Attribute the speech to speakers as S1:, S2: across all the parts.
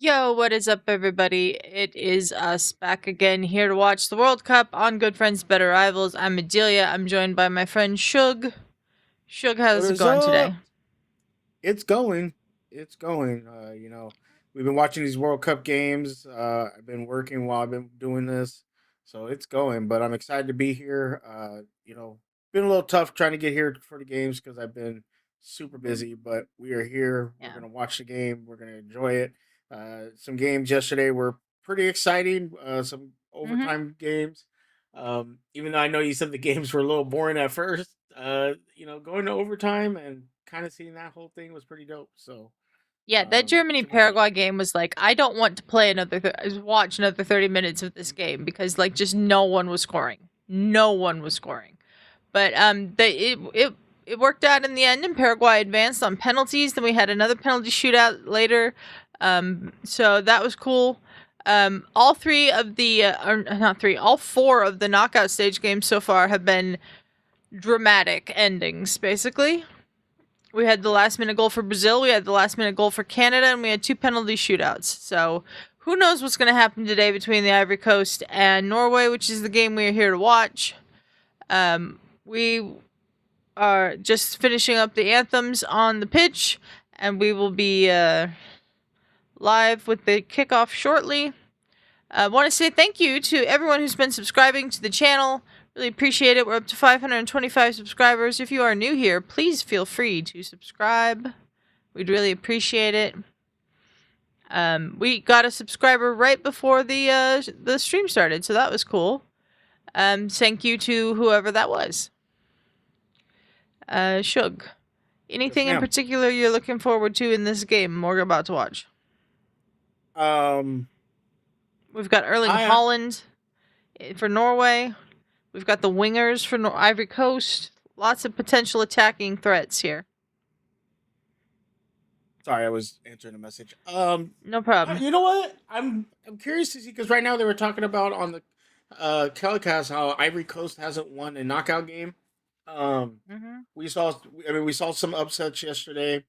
S1: Yo, what is up, everybody? It is us back again here to watch the World Cup on Good Friends, Better Rivals. I'm Adelia. I'm joined by my friend Shug. Shug,
S2: What
S1: how's it
S2: is
S1: going today?
S2: up? It's going. It's going. We've been watching these World Cup games. I've been working while I've been doing this, so it's going. But I'm excited to be here. Been a little tough trying to get here for the games because I've been super busy. But we are here. We're
S1: Yeah.
S2: gonna watch the game. We're gonna enjoy it. Some games yesterday were pretty exciting. Some
S1: Mm-hmm.
S2: overtime games. Even though I know you said the games were a little boring at first, going to overtime and kind of seeing that whole thing was pretty dope. So,
S1: Yeah, that Germany
S2: super excited.
S1: Paraguay game was like, I don't want to play watch another 30 minutes of this game because like just no one was scoring. No one was scoring. But it worked out in the end, and Paraguay advanced on penalties. Then we had another penalty shootout later, so that was cool. All three of the, or not three, all four of the knockout stage games so far have been dramatic endings. Basically, we had the last minute goal for Brazil, we had the last minute goal for Canada, and we had two penalty shootouts. So who knows what's going to happen today between the Ivory Coast and Norway, which is the game we are here to watch. We are just finishing up the anthems on the pitch, and we will be live with the kickoff shortly. I want to say thank you to everyone who's been subscribing to the channel. Really appreciate it. We're up to 525 subscribers. If you are new here, please feel free to subscribe. We'd really appreciate it. We got a subscriber right before the stream started, so that was cool. Thank you to whoever that was. Shug,
S2: Yes,
S1: anything in
S2: ma'am.
S1: particular you're looking forward to in this game we're about to watch?
S2: Um,
S1: We've got Erling
S2: I
S1: Haaland for Norway. We've got the wingers for Ivory Coast. Lots of potential attacking threats here.
S2: Sorry, I was answering a message.
S1: No problem.
S2: You know what? I'm curious to see because right now they were talking about on the telecast how Ivory Coast hasn't won a knockout game. Um,
S1: Mm-hmm.
S2: we saw. I mean, we saw some upsets yesterday.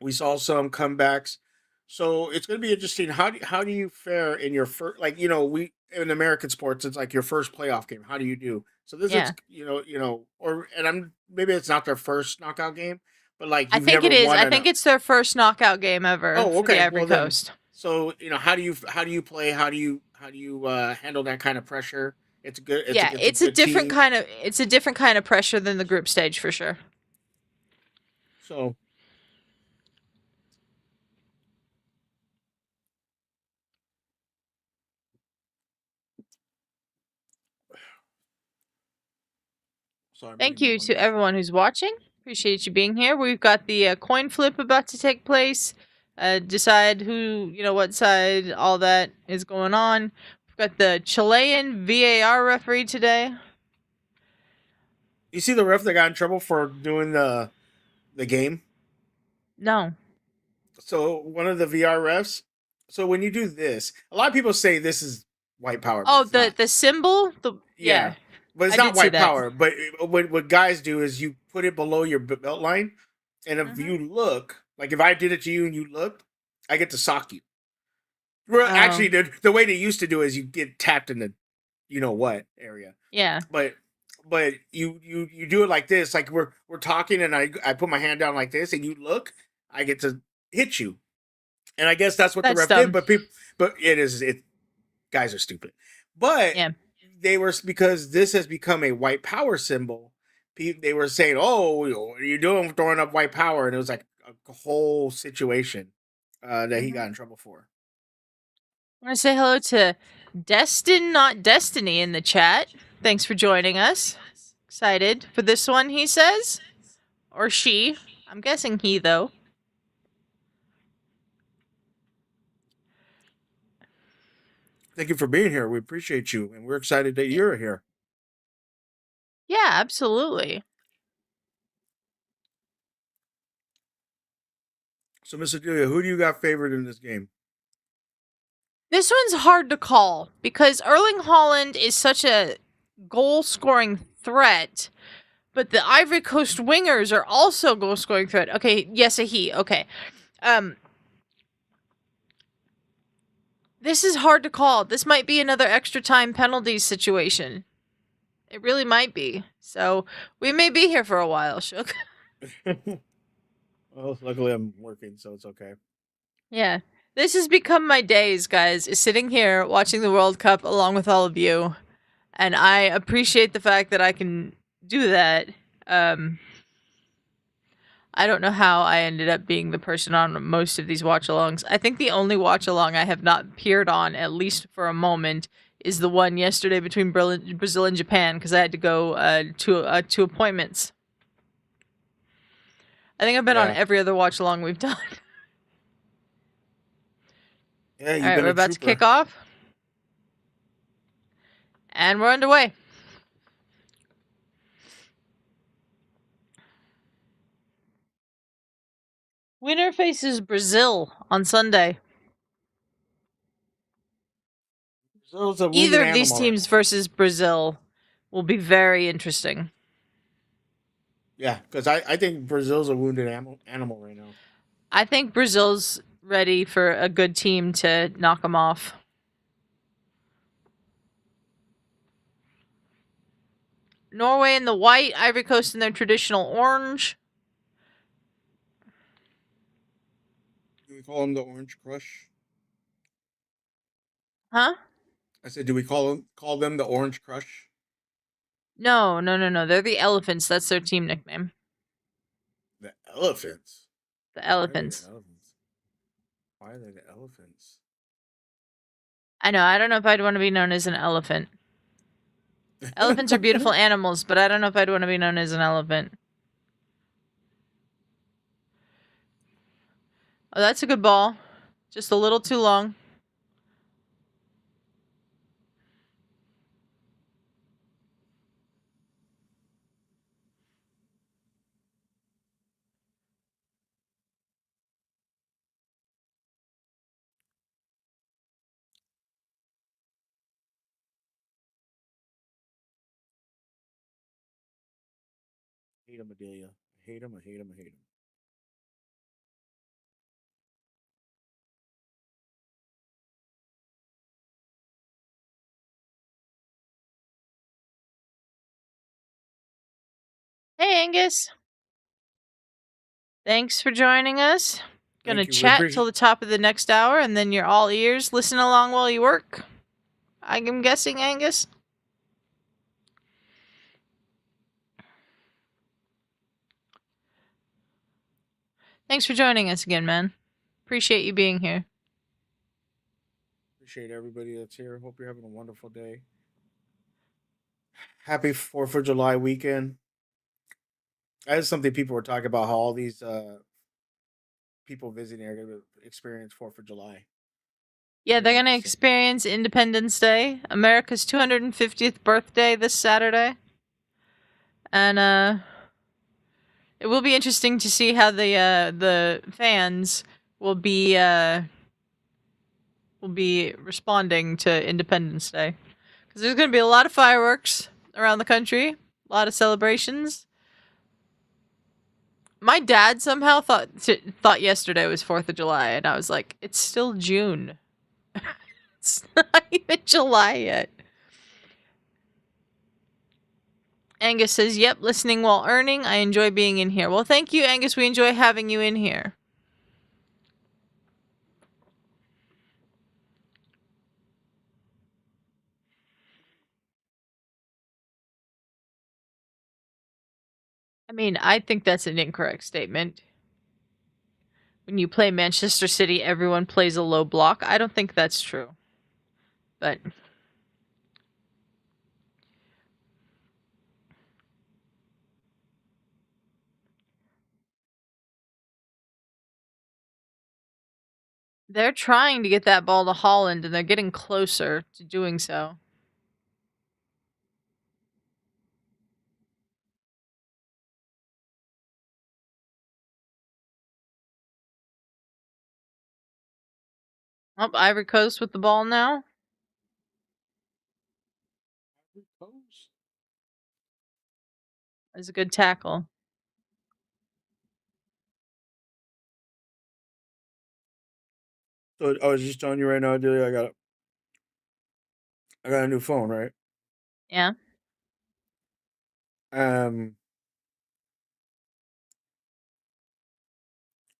S2: We saw some comebacks. So it's going to be interesting. How do you fare in your first, like, we in American sports, it's like your first playoff game. How do you do? So this is,
S1: Yeah,
S2: or, and I'm, maybe it's not their first knockout game, but like
S1: I
S2: you've
S1: think
S2: never
S1: it is.
S2: won
S1: I
S2: an,
S1: think it's their first knockout game ever
S2: oh,
S1: for the
S2: okay.
S1: Ivory
S2: Well then,
S1: Coast.
S2: so, how do you play? How do you handle that kind of pressure? It's a good,
S1: Yeah,
S2: it's a good team.
S1: it's a different kind of pressure than the group stage for sure.
S2: So, sorry, I'm
S1: Thank
S2: eating my
S1: you to
S2: lunch.
S1: everyone who's watching. Appreciate you being here. We've got the coin flip about to take place. Decide who, what side all that is going on. We've got the Chilean VAR referee today.
S2: You see the ref that got in trouble for doing the game?
S1: No.
S2: So one of the VR refs. So when you do this, a lot of people say this is white power, but
S1: Oh,
S2: it's not.
S1: the symbol? Yeah,
S2: Yeah, but it's
S1: I
S2: not
S1: did see
S2: white
S1: that.
S2: power. But what guys do is you put it below your belt line, and if
S1: Mm-hmm.
S2: you look, like if I did it to you and you looked, I get to sock you. Well,
S1: Oh,
S2: actually, the way they used to do is you get tapped in the you know what area,
S1: yeah.
S2: but you do it like this, like we're talking, and I put my hand down like this, and you look, I get to hit you. And I guess that's what the
S1: That's
S2: ref did.
S1: dumb.
S2: But it guys are stupid. But
S1: Yeah.
S2: they were, because this has become a white power symbol. They were saying, "Oh, what are you doing throwing up white power?" And it was like a whole situation that he
S1: Mm-hmm.
S2: got in trouble for.
S1: I want to say hello to Destin, not Destiny, in the chat. Thanks for joining us. Excited for this one, he says. Or she. I'm guessing he, though.
S2: Thank you for being here. We appreciate you, and we're excited that you're here.
S1: Yeah, absolutely.
S2: So, Mr. Delia, who do you got favored in this game?
S1: This one's hard to call because Erling Haaland is such a goal scoring threat, but the Ivory Coast wingers are also goal scoring threat. Okay, yes, a he. Okay. Um This is hard to call. This might be another extra time penalty situation. It really might be. So we may be here for a while, Shook.
S2: Well, luckily I'm working, so it's okay.
S1: Yeah. This has become my days, guys, is sitting here watching the World Cup along with all of you. And I appreciate the fact that I can do that. I don't know how I ended up being the person on most of these watch-alongs. I think the only watch-along I have not appeared on, at least for a moment, is the one yesterday between Brazil and Japan, because I had to go to appointments. I think I've been on
S2: Yeah.
S1: every other watch-along we've done.
S2: Yeah,
S1: All
S2: you've
S1: right,
S2: been
S1: we're
S2: a
S1: about to kick
S2: trooper.
S1: off. And we're underway. Winner faces Brazil on Sunday.
S2: Brazil's a wounded
S1: Either of these
S2: animal right
S1: teams
S2: now.
S1: versus Brazil will be very interesting.
S2: Yeah, because I think Brazil's a wounded animal right now.
S1: I think Brazil's ready for a good team to knock them off. Norway in the white, Ivory Coast in their traditional orange.
S2: Do we call them the Orange Crush?
S1: Huh?
S2: I said, do we call them the Orange Crush?
S1: No. They're the Elephants. That's their team nickname.
S2: The elephants.
S1: The
S2: Why are they the
S1: Elephants.
S2: elephants? Why are they the elephants?
S1: I know. I don't know if I'd want to be known as an elephant. Elephants are beautiful animals, but I don't know if I'd want to be known as an elephant. Oh, that's a good ball. Just a little too long.
S2: Hate him, Adelia. I hate him. I hate him. I hate him.
S1: Hey, Angus. Thanks for joining us. Gonna
S2: Thank you. We
S1: chat till
S2: appreciate.
S1: the top of the next hour, and then you're all ears. Listen along while you work. I'm guessing, Angus. Thanks for joining us again, man. Appreciate you being here.
S2: Appreciate everybody that's here. Hope you're having a wonderful day. Happy 4th of July weekend. That's something people were talking about, how all these people visiting are going to experience 4th of July.
S1: Yeah,
S2: Very
S1: they're gonna
S2: interesting.
S1: experience Independence Day, America's 250th birthday this Saturday. And it will be interesting to see how the fans will be responding to Independence Day. Cuz there's going to be a lot of fireworks around the country, a lot of celebrations. My dad somehow thought yesterday was 4th of July, and I was like, it's still June. It's not even July yet. Angus says, yep, listening while earning. I enjoy being in here. Well, thank you, Angus. We enjoy having you in here. I mean, I think that's an incorrect statement. When you play Manchester City, everyone plays a low block. I don't think that's true. But they're trying to get that ball to Haaland, and they're getting closer to doing so. Oh, Ivory Coast with the ball now. That's a good tackle.
S2: So I was just telling you right now, dude. I got a new phone, right?
S1: Yeah.
S2: Um,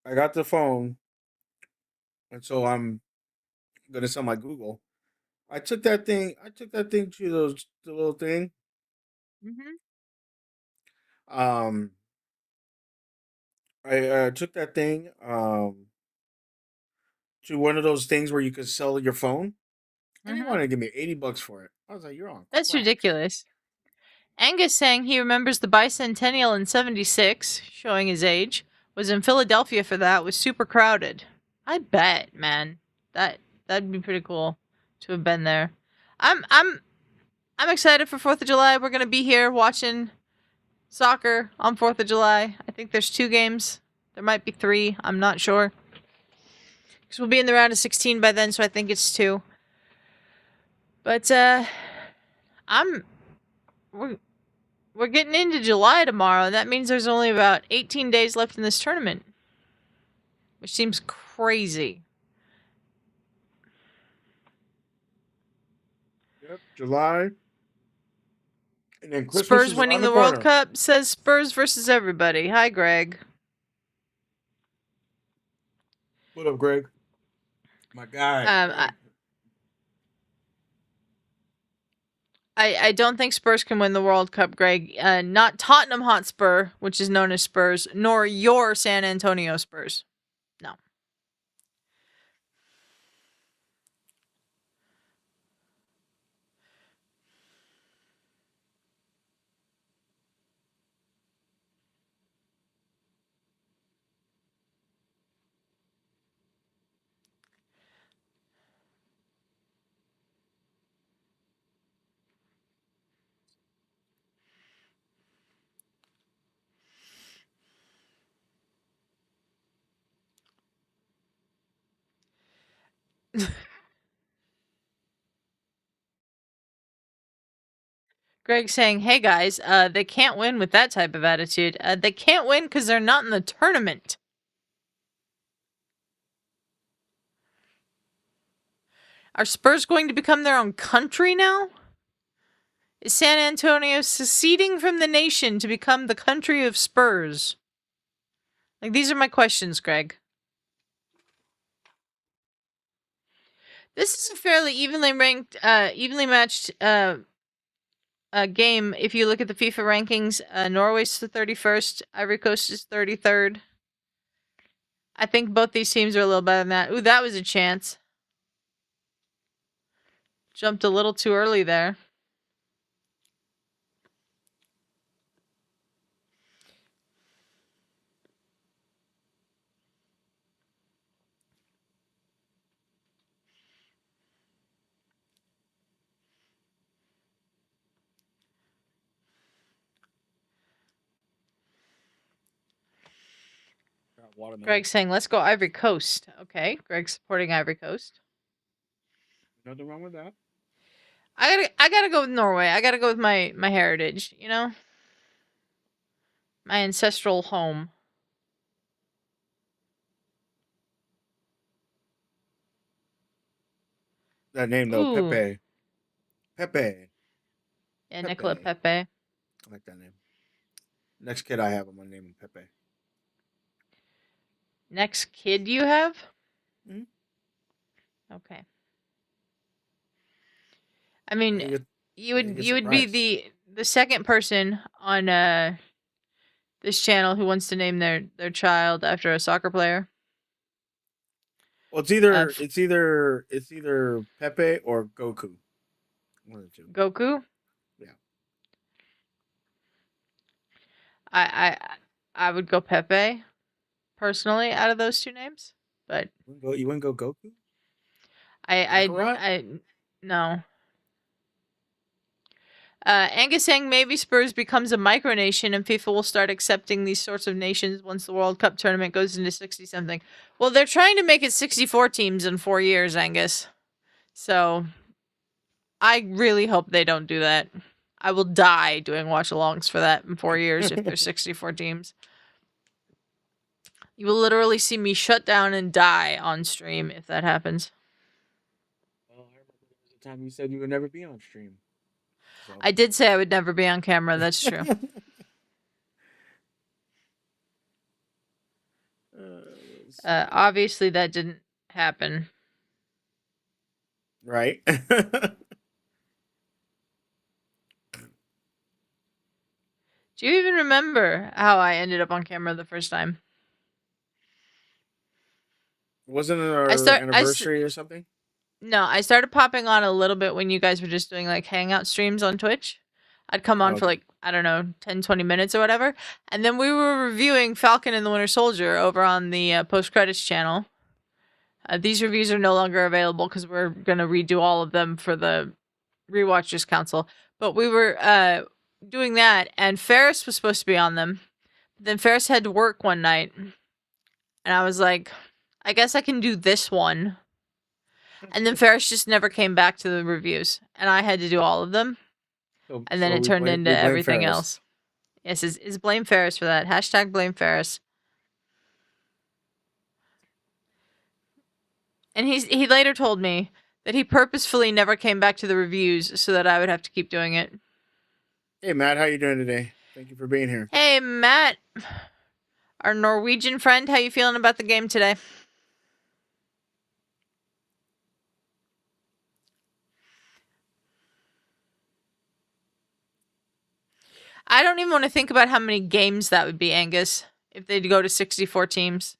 S2: I got the phone, and so I'm gonna sell my Google. I took that thing. I took that thing to the little thing.
S1: Mhm.
S2: Um, I took that thing to one of those things where you could sell your phone, and they
S1: Mhm.
S2: wanted to give me $80 for it. I was like, "You're on
S1: That's
S2: crack."
S1: ridiculous. Angus saying he remembers the bicentennial in '76, showing his age. Was in Philadelphia for that. Was super crowded. I bet, man. That that'd be pretty cool to have been there. I'm I'm I'm excited for 4th of July. We're gonna be here watching soccer on 4th of July. I think there's 2 games. There might be 3. I'm not sure. Because we'll be in the round of 16 by then, so I think it's 2. But I'm we're we're getting into July tomorrow, and that means there's only about 18 days left in this tournament, which seems crazy.
S2: Yep, July, and then Christmas
S1: Spurs
S2: is around
S1: winning
S2: the
S1: the World
S2: corner.
S1: Cup says Spurs versus everybody. Hi, Greg.
S2: What up, Greg? My guy,
S1: Um, I,
S2: Greg.
S1: I don't think Spurs can win the World Cup, Greg. Not Tottenham Hotspur, which is known as Spurs, nor your San Antonio Spurs. No. Greg saying, "Hey guys, they can't win with that type of attitude. They can't win because they're not in the tournament. Are Spurs going to become their own country now? Is San Antonio seceding from the nation to become the country of Spurs? Like, these are my questions, Greg. This is a fairly evenly ranked, evenly matched game. If you look at the FIFA rankings, Norway's the 31st, Ivory Coast is 33rd. I think both these teams are a little better than that. Ooh, that was a chance. Jumped a little too early there.
S2: Got watermelon.
S1: Greg saying, let's go Ivory Coast. Okay, Greg supporting Ivory Coast.
S2: Nothing wrong with that.
S1: I gotta go with Norway. I gotta go with my heritage, you know? My ancestral home.
S2: That name though,
S1: Ooh.
S2: Pepe. Pepe.
S1: Yeah, Nicolas
S2: Pepe.
S1: Pépé.
S2: I like that name. Next kid I have, I'm gonna name him Pepe.
S1: Next kid you have?
S2: Mm-hmm.
S1: Okay. I
S2: And
S1: mean,
S2: he gets
S1: you
S2: and he
S1: would
S2: gets
S1: you
S2: a
S1: would be
S2: prize.
S1: the second person on this channel who wants to name their child after a soccer player.
S2: Well,
S1: Uh,
S2: it's either Pepe or Goku. One of the two.
S1: Goku.
S2: Yeah.
S1: I I would go Pepe personally out of those two names, but
S2: You wouldn't go Goku?
S1: I
S2: Kakarot?
S1: I no. Angus saying maybe Spurs becomes a micronation and FIFA will start accepting these sorts of nations once the World Cup tournament goes into 60 something. Well, they're trying to make it 64 teams in 4 years, Angus. So I really hope they don't do that. I will die doing watch alongs for that in 4 years if there's 64 teams. You will literally see me shut down and die on stream if that happens.
S2: Well, I remember there was a time you said you would never be on stream. So
S1: I did say I would never be on camera. That's true.
S2: let's see.
S1: Obviously, that didn't happen.
S2: Right.
S1: Do you even remember how I ended up on camera the first time?
S2: Wasn't it
S1: I
S2: our
S1: start.
S2: anniversary or something?
S1: No, I started popping on a little bit when you guys were just doing like hangout streams on Twitch. I'd come
S2: Oh,
S1: on for
S2: okay.
S1: like, I don't know, 10, 20 minutes or whatever. And then we were reviewing Falcon and the Winter Soldier over on the post credits channel. These reviews are no longer available because we're going to redo all of them for the Rewatchers Council. But we were doing that, and Ferris was supposed to be on them. Then Ferris had to work one night. And I was like, I guess I can do this one. And then Ferris just never came back to the reviews, and I had to do all of them. And then
S2: So
S1: it turned into
S2: we blame
S1: everything
S2: Ferris.
S1: else. Yes, is blame Ferris for that. Hashtag blame Ferris. And he later told me that he purposefully never came back to the reviews so that I would have to keep doing it.
S2: Hey Matt, how you doing today? Thank you for being here.
S1: Hey Matt, our Norwegian friend, how you feeling about the game today? I don't even want to think about how many games that would be, Angus, if they'd go to 64 teams.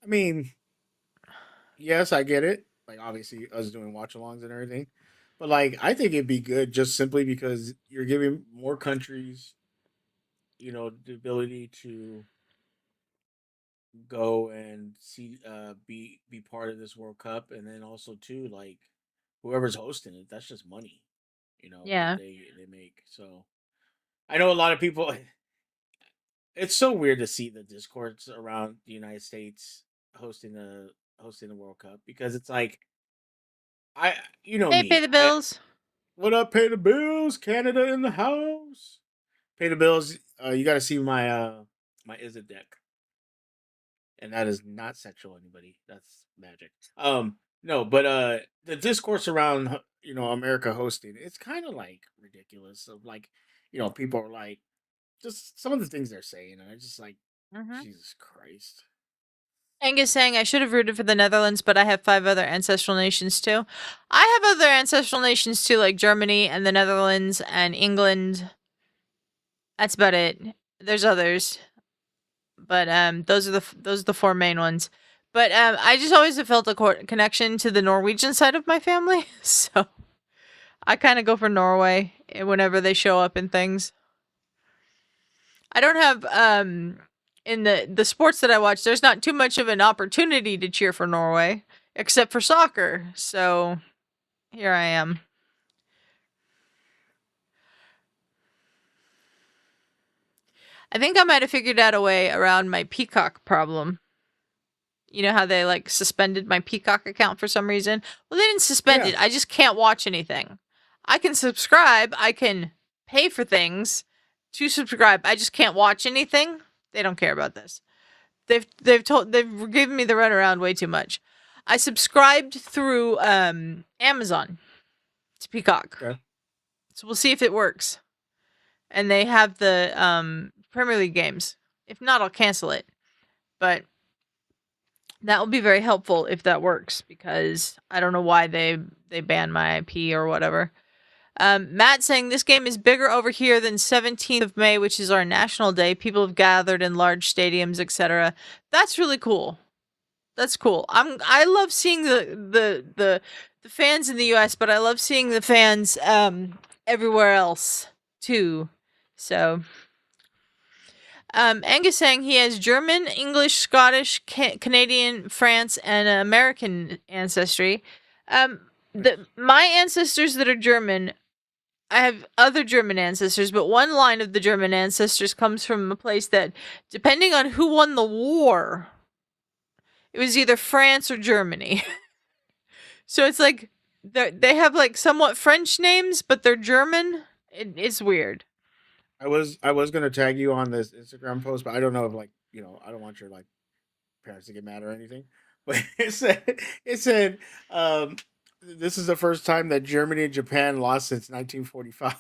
S2: I mean, yes, I get it. Like obviously us doing watch-alongs and everything. But like I think it'd be good just simply because you're giving more countries, the ability to go and see be part of this World Cup, and then also too like whoever's hosting it, that's just money, that
S1: Yeah.
S2: they make. So I know a lot of people it's so weird to see the discords around the United States hosting the World Cup because it's like I you know
S1: Hey, pay
S2: me.
S1: the
S2: I
S1: bills.
S2: What up, pay the bills? Canada in the house. Pay the bills. You got to see my is it deck, and that is not sexual. Anybody? That's magic. No, but the discourse around America hosting, it's kind of like ridiculous. Of like, people are like just some of the things they're saying, and I just like
S1: Mm-hmm.
S2: Jesus Christ.
S1: Angus saying I should have rooted for the Netherlands, but I have 5 other ancestral nations too. I have other ancestral nations too, like Germany and the Netherlands and England. That's about it. There's others, but those are the 4 main ones. But I just always have felt a connection to the Norwegian side of my family, so I kind of go for Norway whenever they show up in things. I don't have in the sports that I watch, there's not too much of an opportunity to cheer for Norway except for soccer. So here I am. I think I might have figured out a way around my Peacock problem. You know how they like suspended my Peacock account for some reason? Well, they didn't suspend
S2: Yeah,
S1: it. I just can't watch anything. I can subscribe, I can pay for things to subscribe. I just can't watch anything. They don't care about this. They've given me the runaround way too much. I subscribed through Amazon to Peacock.
S2: okay.
S1: So we'll see if it works. And they have the Premier League games. If not, I'll cancel it. But that will be very helpful if that works because I don't know why they banned my IP or whatever. Matt saying this game is bigger over here than 17th of May, which is our national day. People have gathered in large stadiums, etc. That's really cool. That's cool. I love seeing the fans in the US, but I love seeing the fans everywhere else too. So Angus saying he has German, English, Scottish, Canadian, France, and American ancestry. My ancestors that are German, I have other German ancestors, but one line of the German ancestors comes from a place that, depending on who won the war, it was either France or Germany. So it's like they have like somewhat French names, but they're German. It's weird.
S2: I was gonna tag you on this Instagram post, but I don't know if like I don't want your like parents to get mad or anything. But it said um, this is the first time that Germany and Japan lost since 1945.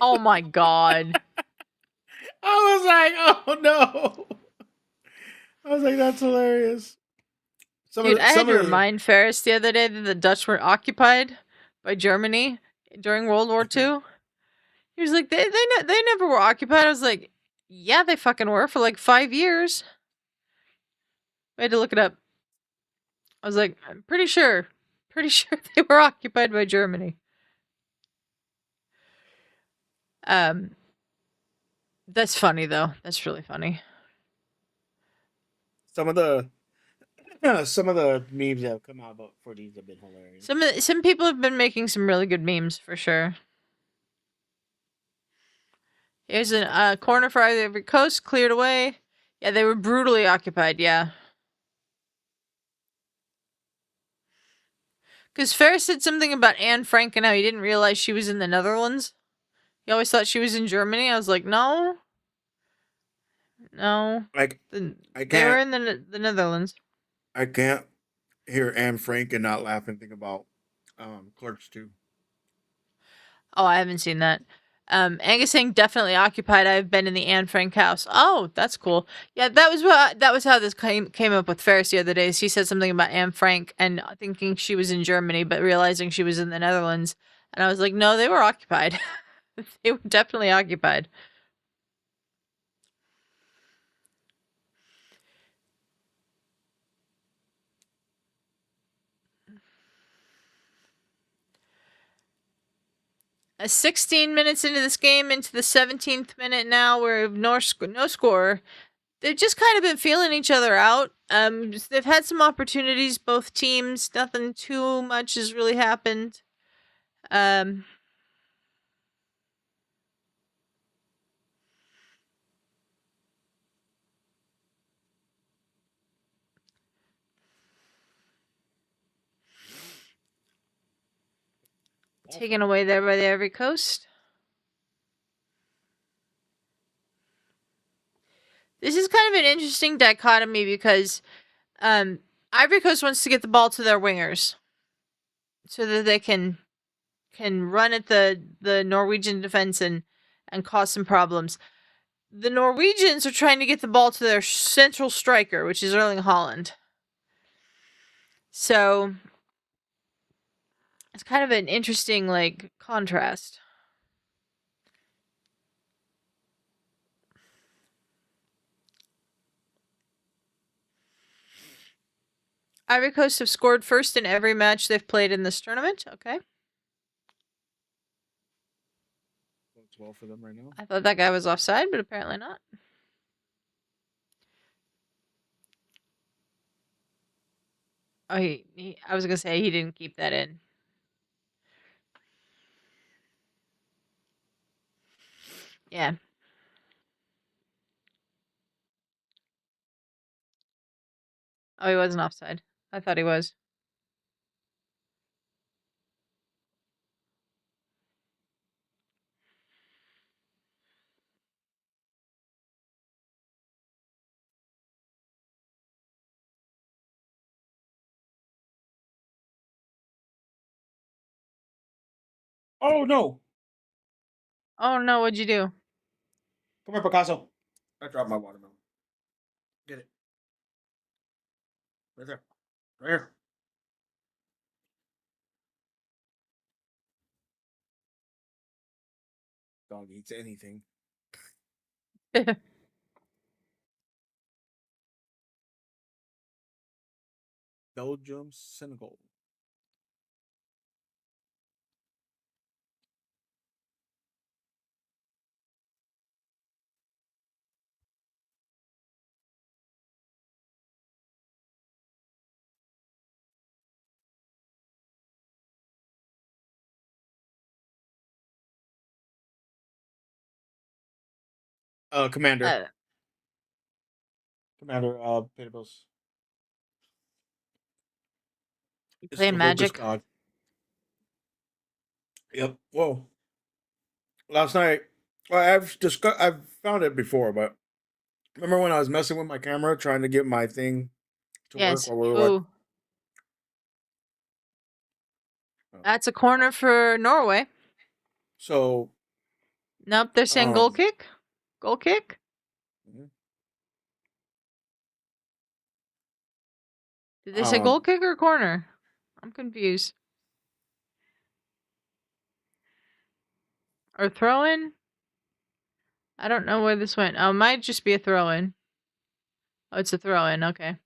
S1: Oh my god.
S2: I was like, oh no. I was like, that's hilarious.
S1: Dude, I had
S2: Some
S1: to
S2: of the
S1: remind Ferris the other day that the Dutch were occupied by Germany during World War II. He was like, they never were occupied. I was like, yeah, they fucking were for like 5 years. I had to look it up. I was like, I'm pretty sure they were occupied by Germany. Um, that's funny though. That's really funny.
S2: some of the some of the memes that have come out about for these have been hilarious.
S1: Some people have been making some really good memes for sure. Here's a corner for Ivory Coast cleared away. Yeah, they were brutally occupied. Yeah, because Ferris said something about Anne Frank and how he didn't realize she was in the Netherlands. He always thought she was in Germany. I was like, no, no,
S2: Like I
S1: they were
S2: can't
S1: in the Netherlands.
S2: I can't hear Anne Frank and not laugh and think about Clerks 2.
S1: Oh, I haven't seen that. Angus saying definitely occupied. I've been in the Anne Frank house. Oh, that's cool. Yeah, that was how this came up with Ferris the other day. She said something about Anne Frank and thinking she was in Germany, but realizing she was in the Netherlands. And I was like, no, they were occupied. They were definitely occupied. A 16 minutes into this game, into the 17th minute now, we're no score. They've just kind of been feeling each other out. They've had some opportunities, both teams. Nothing too much has really happened. Um, Taken away there by the Ivory Coast. This is kind of an interesting dichotomy because Ivory Coast wants to get the ball to their wingers so that they can run at the Norwegian defense and cause some problems. The Norwegians are trying to get the ball to their central striker, which is Erling Haaland. So it's kind of an interesting like contrast. Ivory Coast have scored first in every match they've played in this tournament. Okay.
S2: Works well for them right now.
S1: I thought that guy was offside, but apparently not. Oh, I was gonna say he didn't keep that in. Yeah. Oh, he wasn't offside. I thought he was.
S2: Oh no!
S1: Oh no, what'd you do?
S2: Come here, Picasso. I dropped my watermelon. Get it. Right there. Right here. Dog eats anything. Belgium, Senegal. Commander.
S1: uh,
S2: Commander, Peterbills.
S1: you
S2: It's
S1: playing
S2: the Hobus
S1: Magic?
S2: God. Yep. Whoa. Last night, Well, I've found it before, but remember when I was messing with my camera trying to get my thing to work
S1: Yes.
S2: while we were watching?
S1: Ooh, that's a corner for Norway.
S2: So,
S1: Nope, they're saying goal
S2: um,
S1: kick. Goal kick. Did they say goal
S2: um,
S1: kick or corner? I'm confused. Or throw in? I don't know where this went. Oh, it might just be a throw in. Oh, it's a throw in. Okay.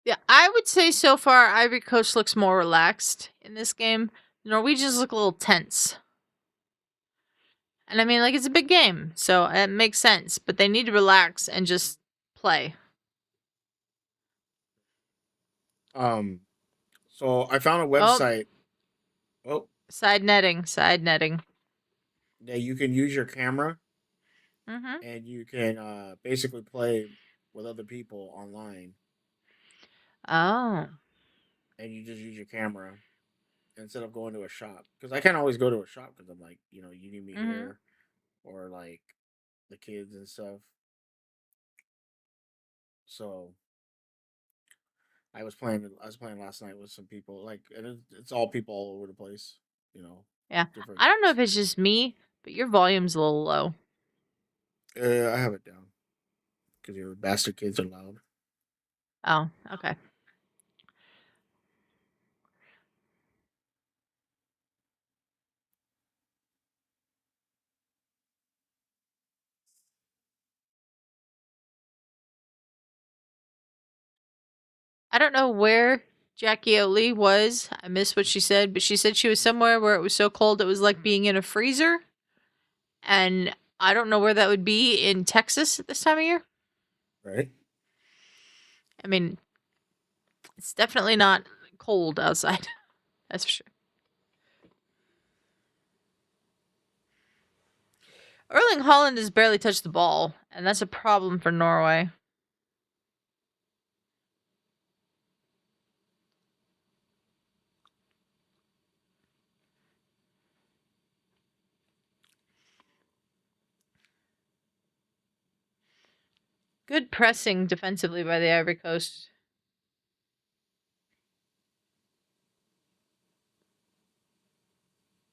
S1: Yeah, I would say so far Ivory Coast looks more relaxed in this game. The Norwegians look a little tense. And I mean, like, it's a big game, so it makes sense, but they need to relax and just play.
S2: um, so I found a
S1: Oh,
S2: website. Oh,
S1: side netting, side netting.
S2: that you can use your camera
S1: Mm-hmm.
S2: and you can basically play with other people online,
S1: Oh.
S2: and you just use your camera instead of going to a shop. Because I can't always go to a shop because I'm like, you need me
S1: Mm-hmm.
S2: here, or like the kids and stuff. So I was playing last night with some people. Like, and it's all people all over the place. You know,
S1: Yeah.
S2: different.
S1: I don't know if it's just me, but your volume's a little low.
S2: I have it down because your bastard kids are loud.
S1: Oh, okay. I don't know where Jackie O'Lee was. I missed what she said, but she said she was somewhere where it was so cold it was like being in a freezer. And I don't know where that would be in Texas at this time of year.
S2: Right.
S1: I mean, it's definitely not cold outside. That's for sure. Erling Haaland has barely touched the ball, and that's a problem for Norway. Good pressing defensively by the Ivory Coast.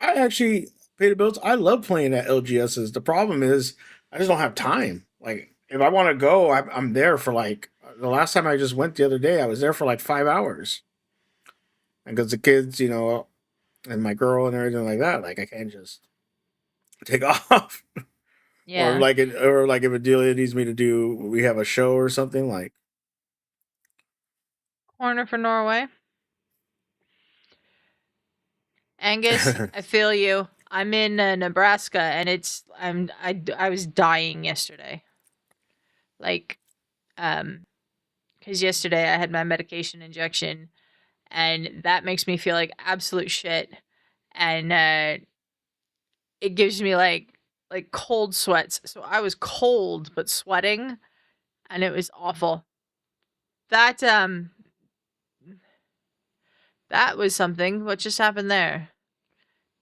S2: I actually pay the bills. I love playing at LGSs. The problem is I just don't have time. Like, if I want to go, I'm there for like the last time I just went the other day. I was there for like 5 hours, and because the kids, and my girl and everything like that, like I can't just take off.
S1: Yeah.
S2: Or like if a dealer needs me to do, we have a show or something like.
S1: Corner for Norway. Angus, I feel you. I'm in Nebraska, and I was dying yesterday. Like, because yesterday I had my medication injection, and that makes me feel like absolute shit, and it gives me like cold sweats. So I was cold but sweating, and it was awful. That that was something. What just happened there?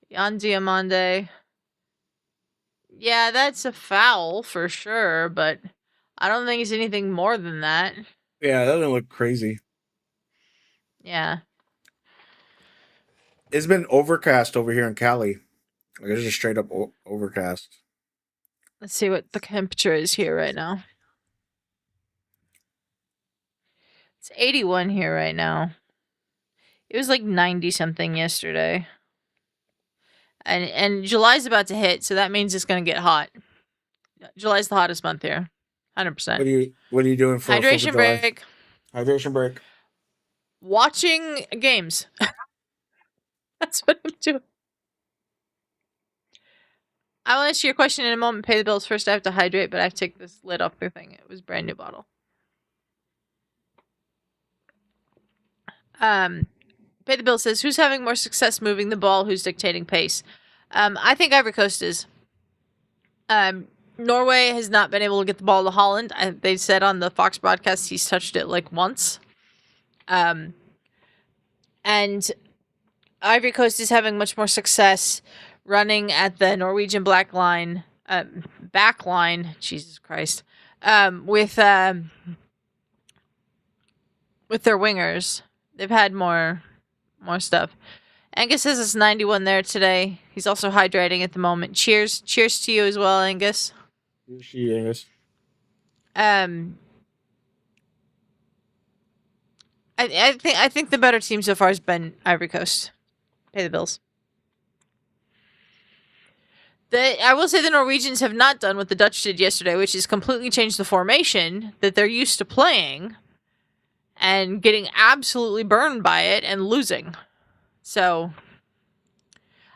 S1: Yan Diomande. Yeah, that's a foul for sure, but I don't think it's anything more than that.
S2: Yeah, that doesn't look crazy.
S1: Yeah.
S2: It's been overcast over here in Cali. Like, it's just straight up overcast.
S1: Let's see what the temperature is here right now. It's 81 here right now. It was like 90 something yesterday. And July's about to hit, so that means it's going to get hot. July's the hottest month here. 100%.
S2: What are you doing for Fourth of
S1: Hydration
S2: July?
S1: break.
S2: Hydration break.
S1: Watching games. That's what I'm doing. I will answer your question in a moment. Pay the bills first. I have to hydrate, but I have to take this lid off the thing. It was a brand new bottle. Pay the bill says, who's having more success moving the ball? Who's dictating pace? I think Ivory Coast is. Um, Norway has not been able to get the ball to Haaland. They said on the Fox broadcast he's touched it like once. And Ivory Coast is having much more success running at the Norwegian back line. Jesus Christ, with their wingers. They've had more stuff. Angus says it's 91 there today. He's also hydrating at the moment. Cheers to you as well, Angus.
S2: She is.
S1: I think the better team so far has been Ivory Coast. Pay the bills. I will say the Norwegians have not done what the Dutch did yesterday, which is completely change the formation that they're used to playing and getting absolutely burned by it and losing. So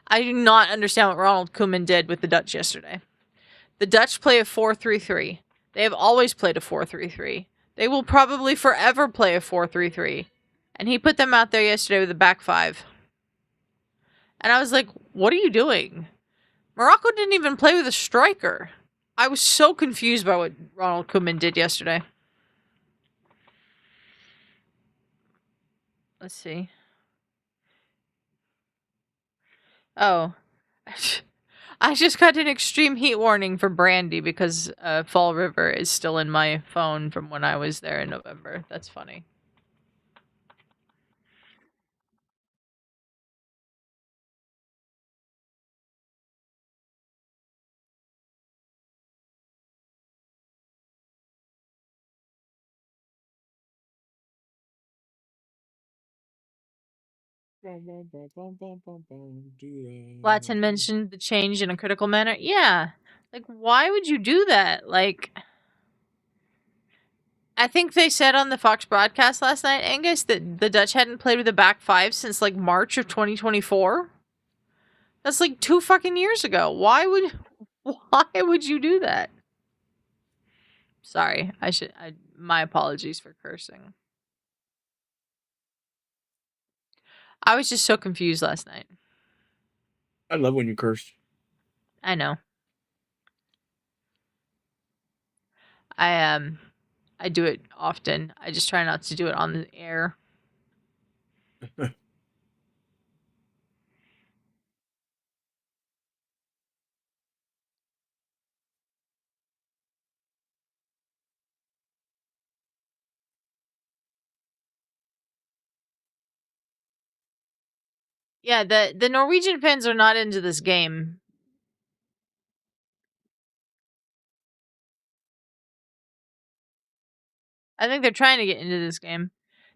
S1: I do not understand what Ronald Koeman did with the Dutch yesterday. The Dutch play a 4-3-3. They have always played a 4-3-3. They will probably forever play a 4-3-3. And he put them out there yesterday with a back five. And I was like, what are you doing? Morocco didn't even play with a striker. I was so confused by what Ronald Koeman did yesterday. Let's see. Oh. I just got an extreme heat warning for Brandy because Fall River is still in my phone from when I was there in November. That's funny. Latin mentioned the change in a critical manner. Yeah. Like, why would you do that? Like, I think they said on the Fox broadcast last night, Angus, that the Dutch hadn't played with a back five since like March of 2024. That's like 2 fucking years ago. Why would you do that? Sorry, my apologies for cursing. I was just so confused last night.
S2: I love when you curse.
S1: I know. I do it often. I just try not to do it on the air. Yeah, the Norwegian fans are not into this game. I think they're trying to get into this game.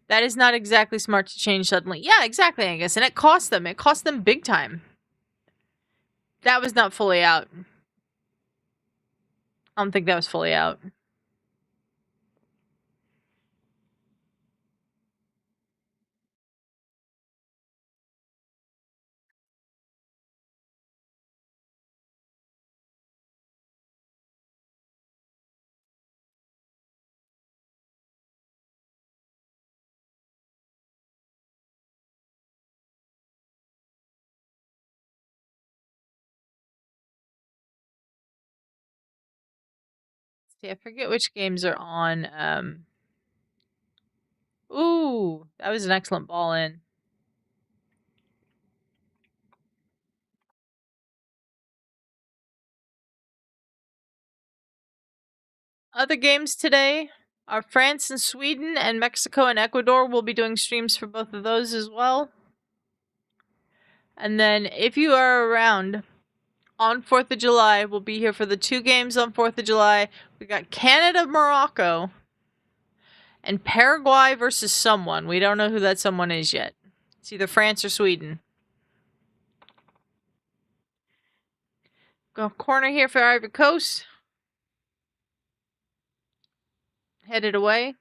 S1: That is not exactly smart to change suddenly. Yeah, exactly, Angus. And it cost them. It cost them big time. That was not fully out. I don't think that was fully out. See, I forget which games are on. Ooh, that was an excellent ball in. Other games today are France and Sweden, and Mexico and Ecuador. Will be doing streams for both of those as well. And then if you are around on 4th of July, we'll be here for the 2 games on 4th of July. We got Canada, Morocco, and Paraguay versus someone. We don't know who that someone is yet. It's either France or Sweden. Go corner here for Ivory Coast. Headed away.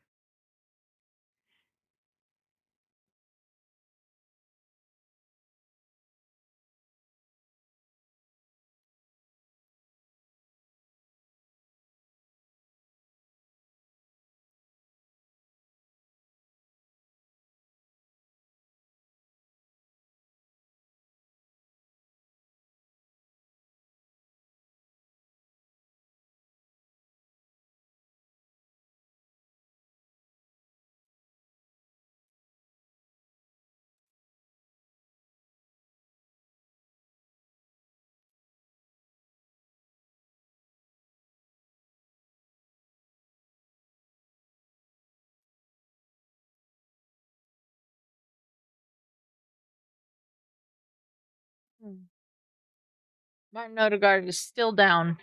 S1: Martin Odegaard is still down.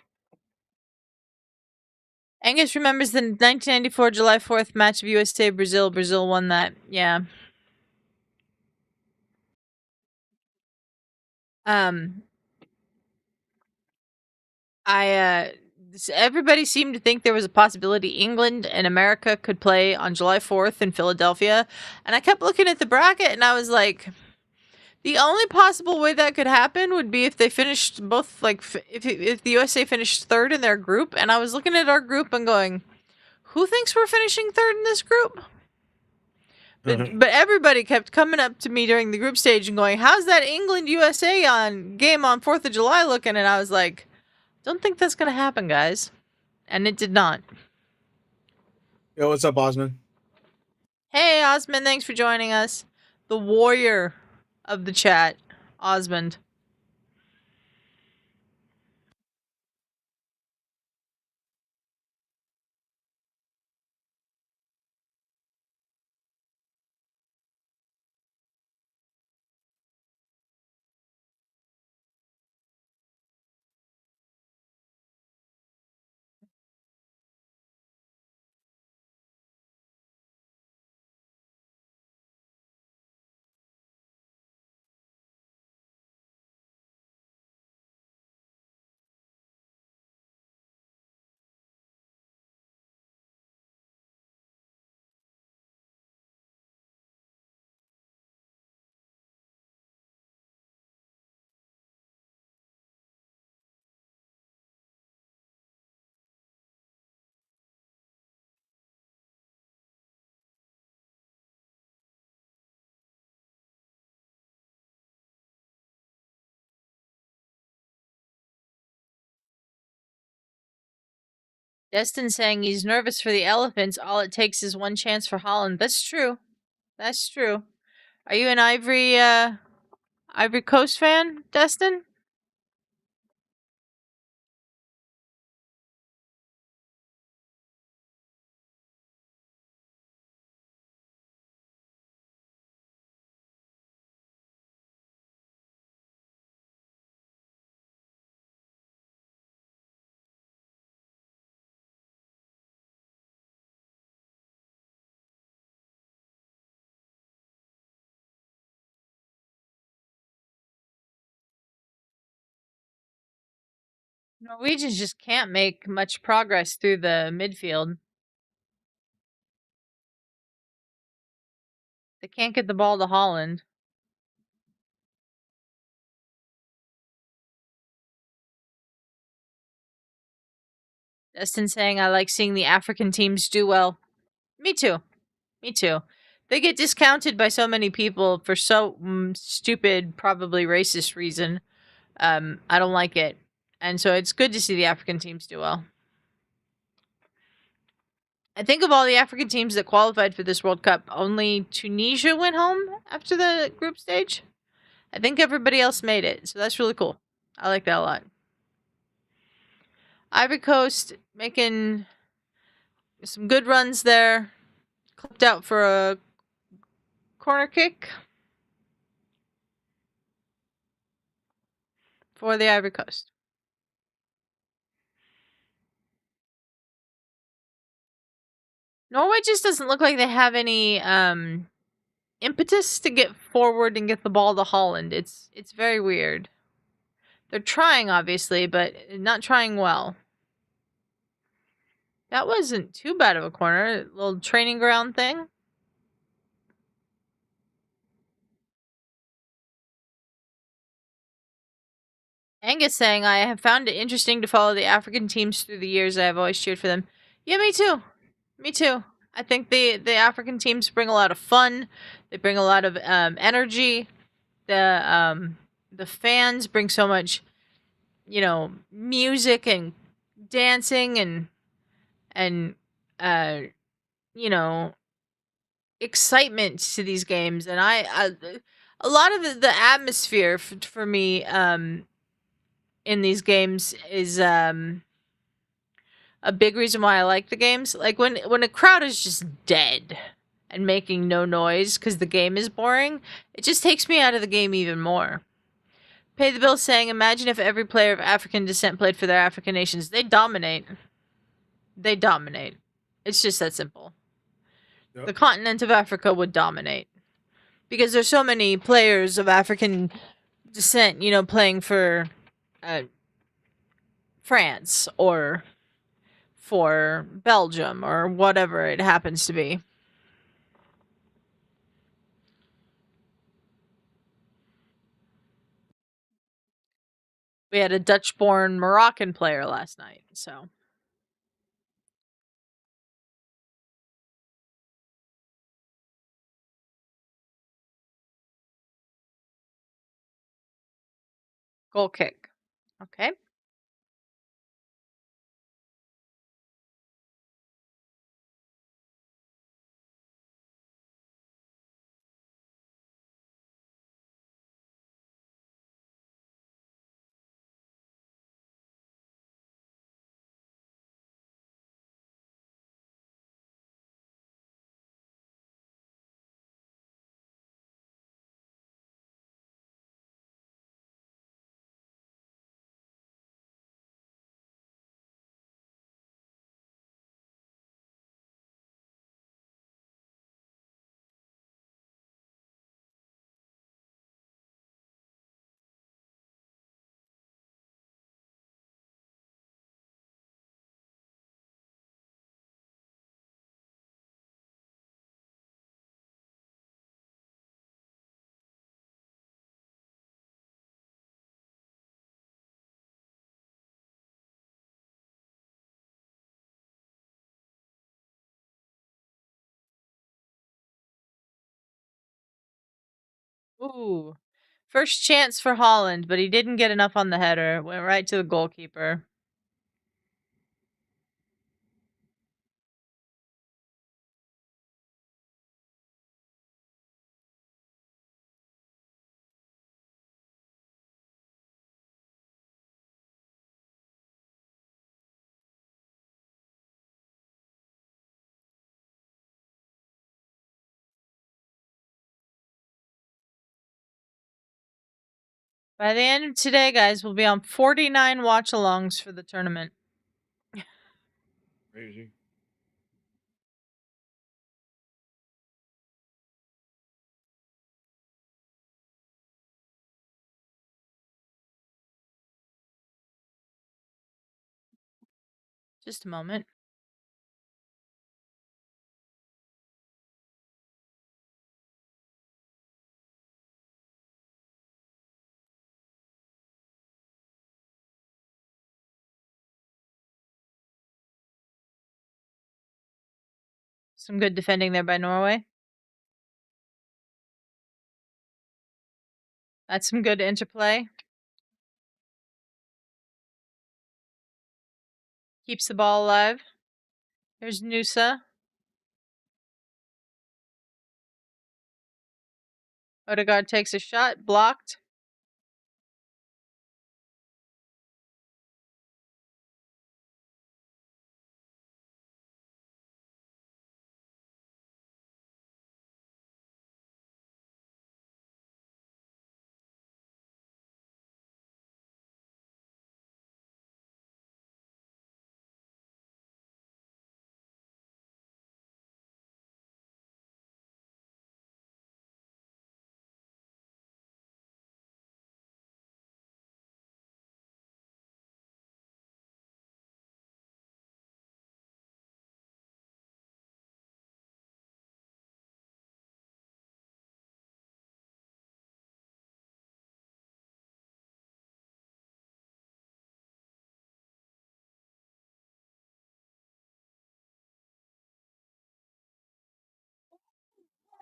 S1: Angus remembers the 1994 July 4th match of USA Brazil. Brazil won that. Yeah. Um, everybody seemed to think there was a possibility England and America could play on July 4th in Philadelphia, and I kept looking at the bracket and I was like, the only possible way that could happen would be if they finished both, like, if the USA finished third in their group, and I was looking at our group and going, who thinks we're finishing third in this group? But everybody kept coming up to me during the group stage and going, how's that England USA game on 4th of July looking? And I was like, don't think that's going to happen, guys. And it did not.
S2: Yo, what's up, Osman?
S1: Hey, Osmond, thanks for joining us. The warrior of the chat, Osmond. Destin saying he's nervous for the elephants. All it takes is one chance for Haaland. That's true. That's true. Are you an Ivory Coast fan, Destin? Norwegians just can't make much progress through the midfield. They can't get the ball to Haaland. Destin saying, I like seeing the African teams do well. Me too. Me too. They get discounted by so many people for so stupid, probably racist reason. I don't like it. And so it's good to see the African teams do well. I think of all the African teams that qualified for this World Cup, only Tunisia went home after the group stage. I think everybody else made it, so that's really cool. I like that a lot. Ivory Coast making some good runs there. Clipped out for a corner kick for the Ivory Coast. Norway just doesn't look like they have any impetus to get forward and get the ball to Haaland. It's very weird. They're trying, obviously, but not trying well. That wasn't too bad of a corner. A little training ground thing. Angus saying, I have found it interesting to follow the African teams through the years. I have always cheered for them. Yeah, me too. Me too. I think the African teams bring a lot of fun. They bring a lot of energy. The fans bring so much, music and dancing and excitement to these games. And a lot of the atmosphere for me in these games is a big reason why I like the games. Like when a crowd is just dead and making no noise because the game is boring, it just takes me out of the game even more. Pay the Bill saying, imagine if every player of African descent played for their African nations. They dominate. They dominate. It's just that simple.
S2: Yep.
S1: The continent of Africa would dominate. Because there's so many players of African descent, playing for France or for Belgium or whatever it happens to be. We had a Dutch-born Moroccan player last night, so. Goal kick. Okay. Ooh. First chance for Haaland, but he didn't get enough on the header. Went right to the goalkeeper. By the end of today, guys, we'll be on 49 watch-alongs for the tournament.
S2: Crazy.
S1: Just a moment. Some good defending there by Norway. That's some good interplay. Keeps the ball alive. There's Nusa. Odegaard takes a shot. Blocked.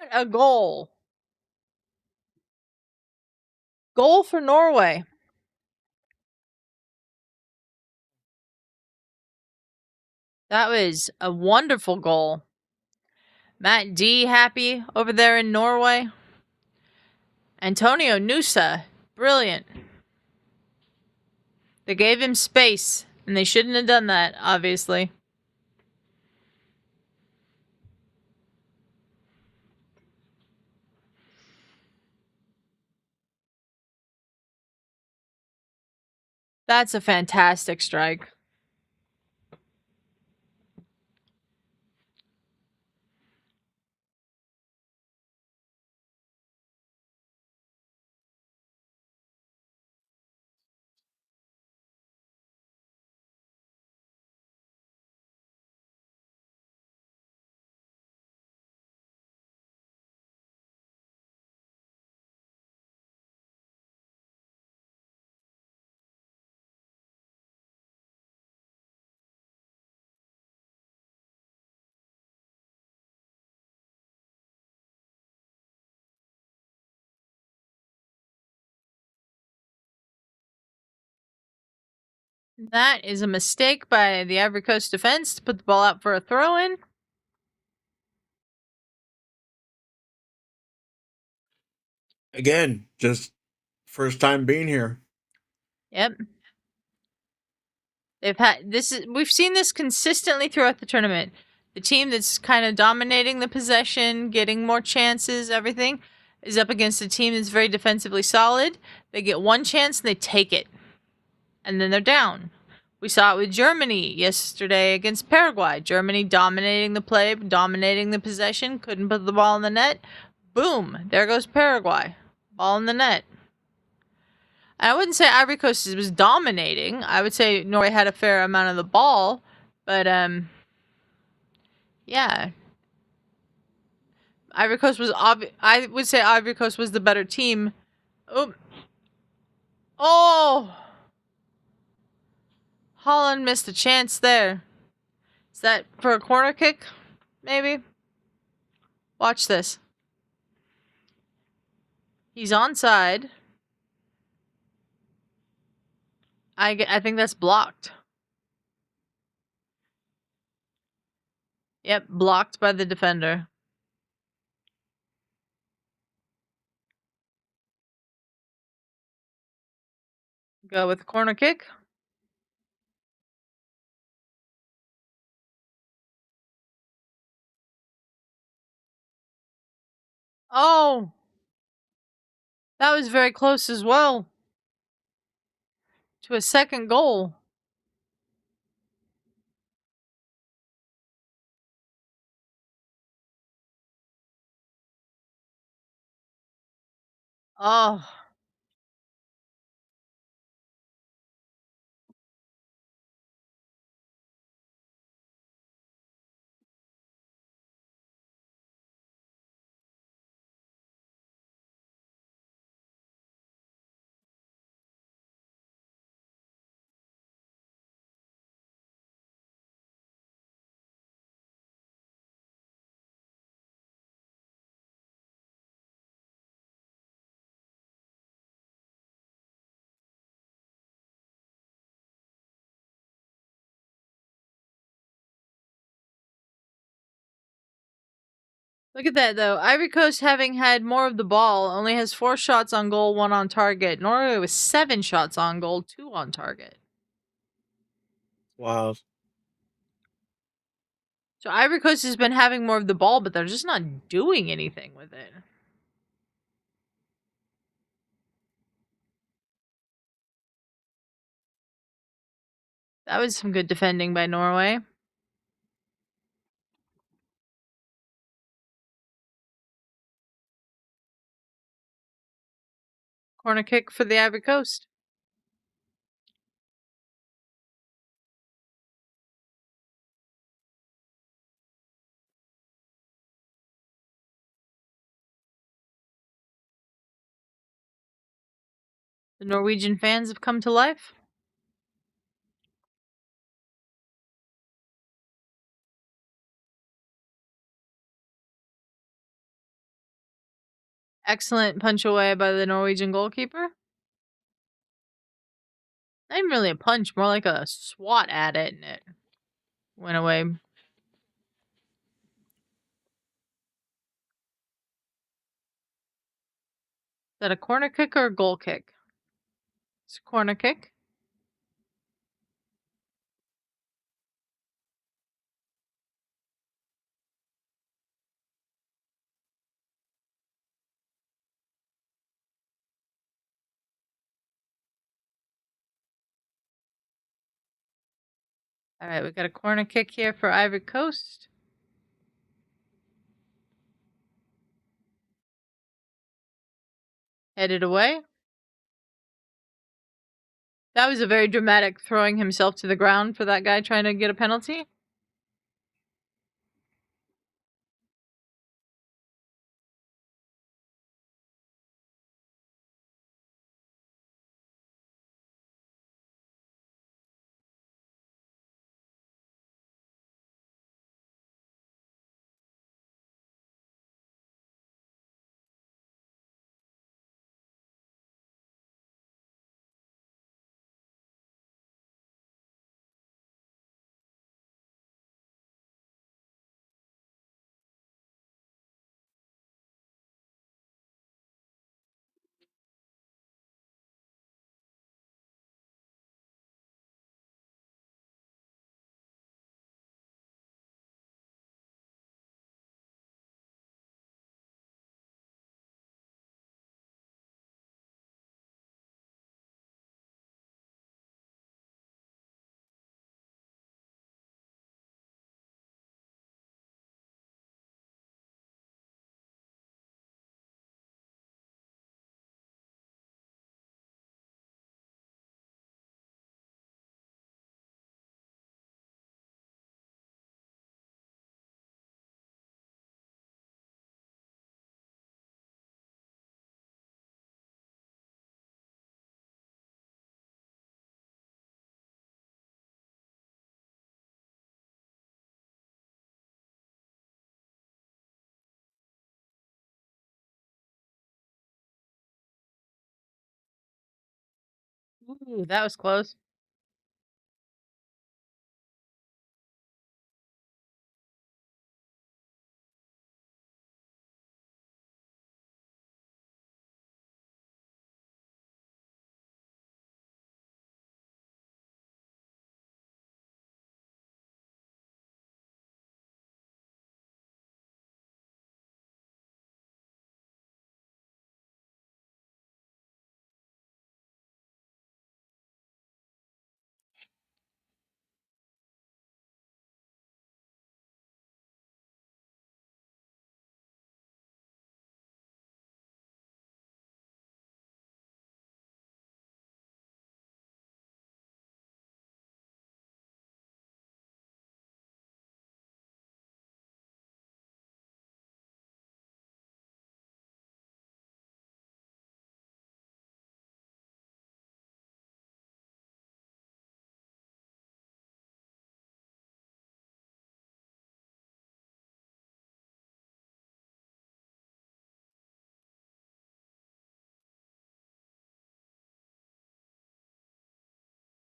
S1: What a goal. Goal for Norway. That was a wonderful goal. Matt D happy over there in Norway. Antonio Nusa, brilliant. They gave him space, and they shouldn't have done that, obviously. That's a fantastic strike. That is a mistake by the Ivory Coast defense to put the ball out for a throw-in.
S2: Again, just first time being here.
S1: Yep. We've seen this consistently throughout the tournament. The team that's kind of dominating the possession, getting more chances, everything, is up against a team that's very defensively solid. They get one chance and they take it. And then they're down. We saw it with Germany yesterday against Paraguay. Germany dominating the play, dominating the possession, couldn't put the ball in the net. Boom, there goes Paraguay. Ball in the net. I wouldn't say Ivory Coast was dominating. I would say Norway had a fair amount of the ball, but yeah. Ivory Coast was I would say Ivory Coast was the better team. Oh. Oh. Haaland missed a chance there. Is that for a corner kick? Maybe. Watch this. He's onside. I think that's blocked. Yep, blocked by the defender. Go with the corner kick. Oh, that was very close as well to a second goal. Oh. Look at that, though. Ivory Coast, having had more of the ball, only has 4 shots on goal, 1 on target. Norway with 7 shots on goal, 2 on target.
S2: Wow.
S1: So Ivory Coast has been having more of the ball, but they're just not doing anything with it. That was some good defending by Norway. Corner kick for the Ivory Coast. The Norwegian fans have come to life. Excellent punch away by the Norwegian goalkeeper. Not even really a punch, more like a swat at it, and it went away. Is that a corner kick or a goal kick? It's a corner kick. All right, we got a corner kick here for Ivory Coast. Headed away. That was a very dramatic throwing himself to the ground for that guy trying to get a penalty. Ooh, that was close.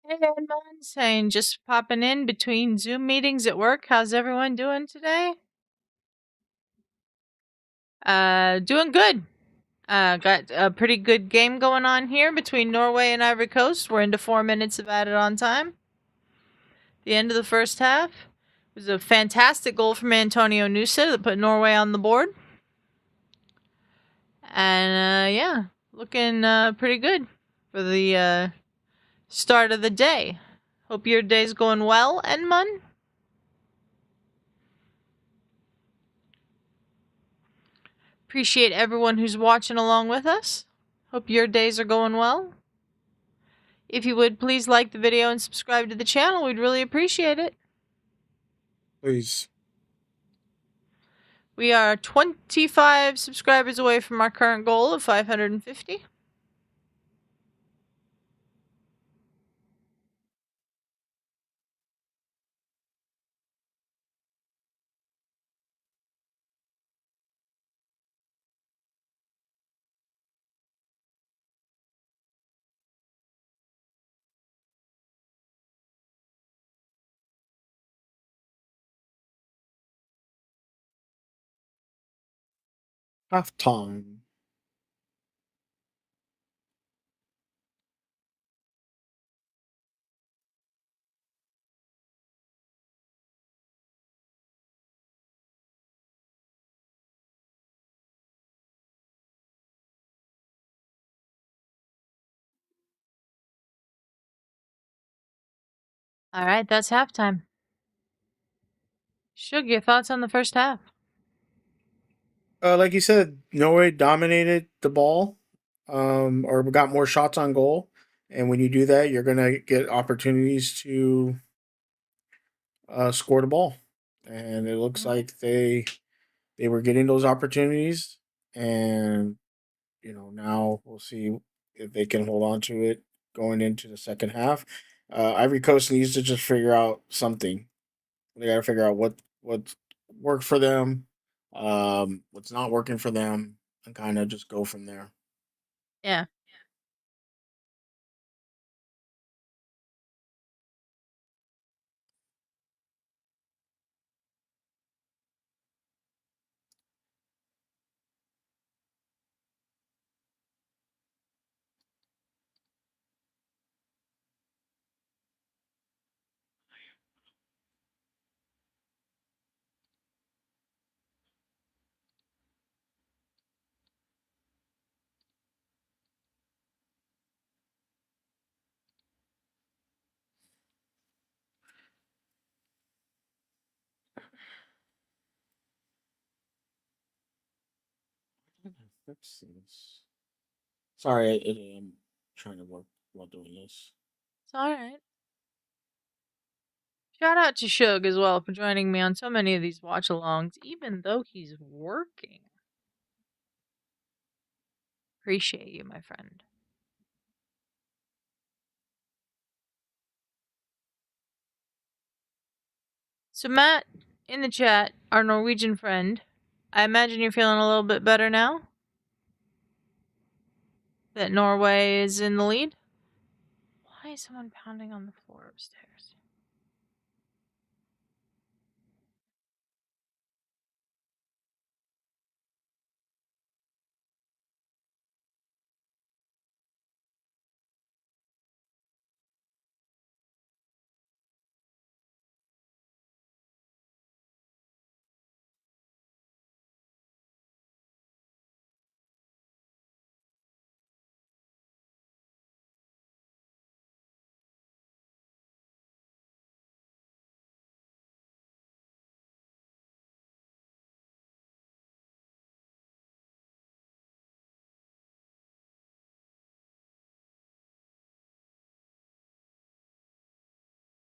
S1: Hey, Edmond, saying just popping in between Zoom meetings at work. How's everyone doing today? Doing good. Got a pretty good game going on here between Norway and Ivory Coast. We're into 4 minutes of added on time. The end of the first half. It was a fantastic goal from Antonio Nusa that put Norway on the board. And yeah, looking pretty good for the start of the day. Hope your day's going well, Edmund. Appreciate everyone who's watching along with us. Hope your days are going well. If you would, please like the video and subscribe to the channel. We'd really appreciate it.
S2: Please.
S1: We are 25 subscribers away from our current goal of 550.
S2: Halftime.
S1: All right, that's halftime. Shug, your thoughts on the first half?
S2: Like you said, Norway dominated the ball, or got more shots on goal. And when you do that, you're gonna get opportunities to score the ball. And it looks like they were getting those opportunities, and now we'll see if they can hold on to it going into the second half. Ivory Coast needs to just figure out something. They got to figure out what's worked for them, what's not working for them, and kind of just go from there.
S1: Yeah.
S2: Fix this. Sorry, I'm trying to work while doing this.
S1: It's all right. Shout out to Shug as well for joining me on so many of these watch-alongs, even though he's working. Appreciate you, my friend. So Matt, in the chat, our Norwegian friend, I imagine you're feeling a little bit better now that Norway is in the lead? Why is someone pounding on the floor upstairs?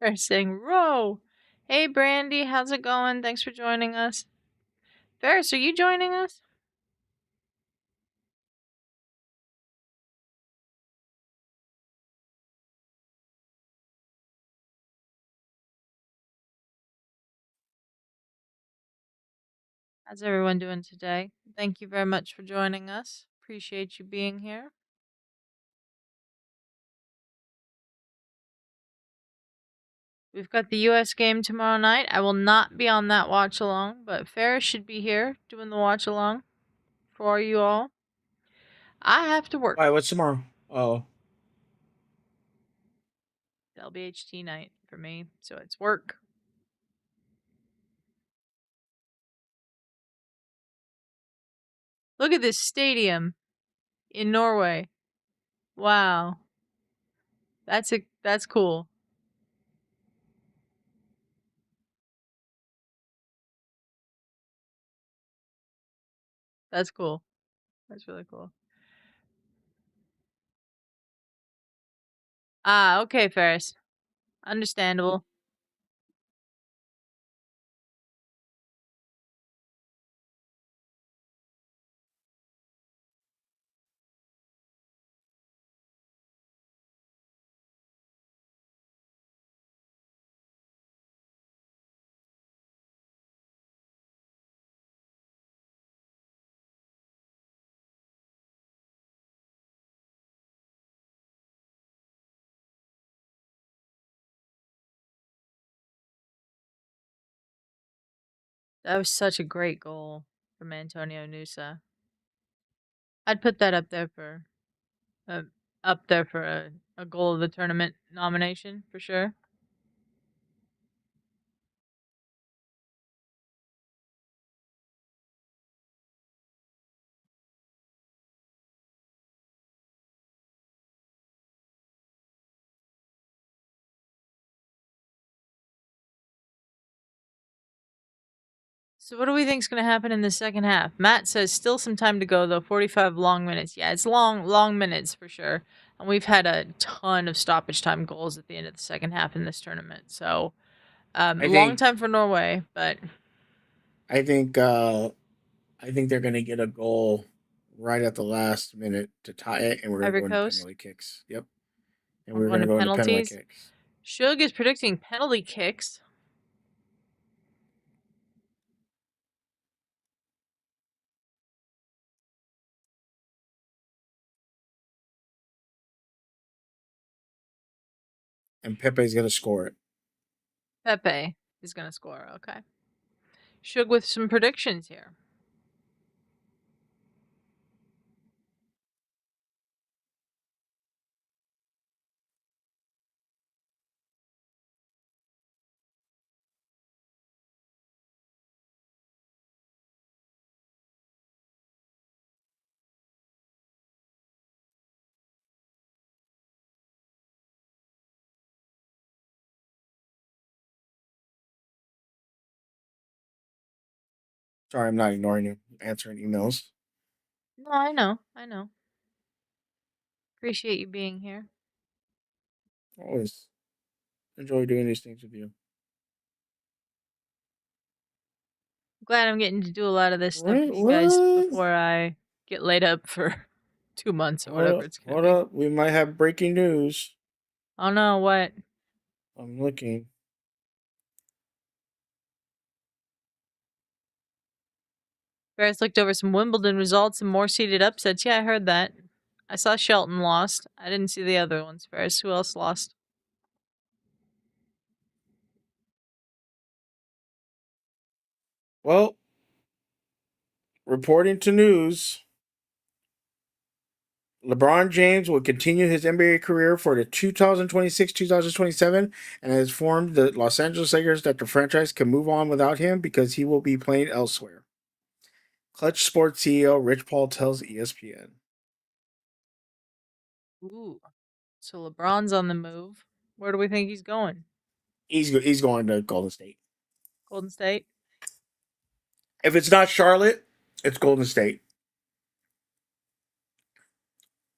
S1: They're saying, row. Hey, Brandy, how's it going? Thanks for joining us. Ferris, are you joining us? How's everyone doing today? Thank you very much for joining us. Appreciate you being here. We've got the US game tomorrow night. I will not be on that watch along, but Ferris should be here doing the watch along for you all. I have to work.
S2: All right, what's tomorrow? Oh,
S1: LBHT night for me, so it's work. Look at this stadium in Norway. Wow. That's cool. That's cool. That's really cool. Ah, okay, Ferris. Understandable. That was such a great goal from Antonio Nusa. I'd put that uh, up there for a goal of the tournament nomination for sure. So what do we think is going to happen in the second half? Matt says still some time to go though. 45 long minutes. Yeah, it's long minutes for sure. And we've had a ton of stoppage time goals at the end of the second half in this tournament. So
S2: I
S1: long
S2: think
S1: time for Norway, but
S2: I think they're gonna get a goal right at the last minute to tie it, and we're gonna
S1: Ivory
S2: go into
S1: Coast,
S2: penalty kicks. Yep, and
S1: we're
S2: we're
S1: going
S2: gonna
S1: to
S2: go into penalty
S1: penalties.
S2: kicks.
S1: Shug is predicting penalty kicks.
S2: And Pepe's gonna score it.
S1: Pepe is going to score. Okay. Shug with some predictions here.
S2: Sorry, I'm not ignoring you. I'm answering emails.
S1: No, I know. Appreciate you being here.
S2: Always enjoy doing these things with you.
S1: Glad I'm getting to do a lot of this stuff with you guys
S2: What?
S1: before I get laid up for 2 months or
S2: Hold
S1: whatever
S2: up,
S1: it's going to
S2: hold
S1: be.
S2: up. We might have breaking news.
S1: Oh no, what?
S2: I'm looking.
S1: Ferris looked over some Wimbledon results and more seeded upsets. Yeah, I heard that. I saw Shelton lost. I didn't see the other ones, Ferris. Who else lost?
S2: Well, reporting to news, LeBron James will continue his NBA career for the 2026-2027 and has informed the Los Angeles Lakers that the franchise can move on without him because he will be playing elsewhere. Clutch Sports CEO Rich Paul tells ESPN.
S1: Ooh. So LeBron's on the move. Where do we think he's going?
S2: He's going to Golden State.
S1: Golden State?
S2: If it's not Charlotte, it's Golden State.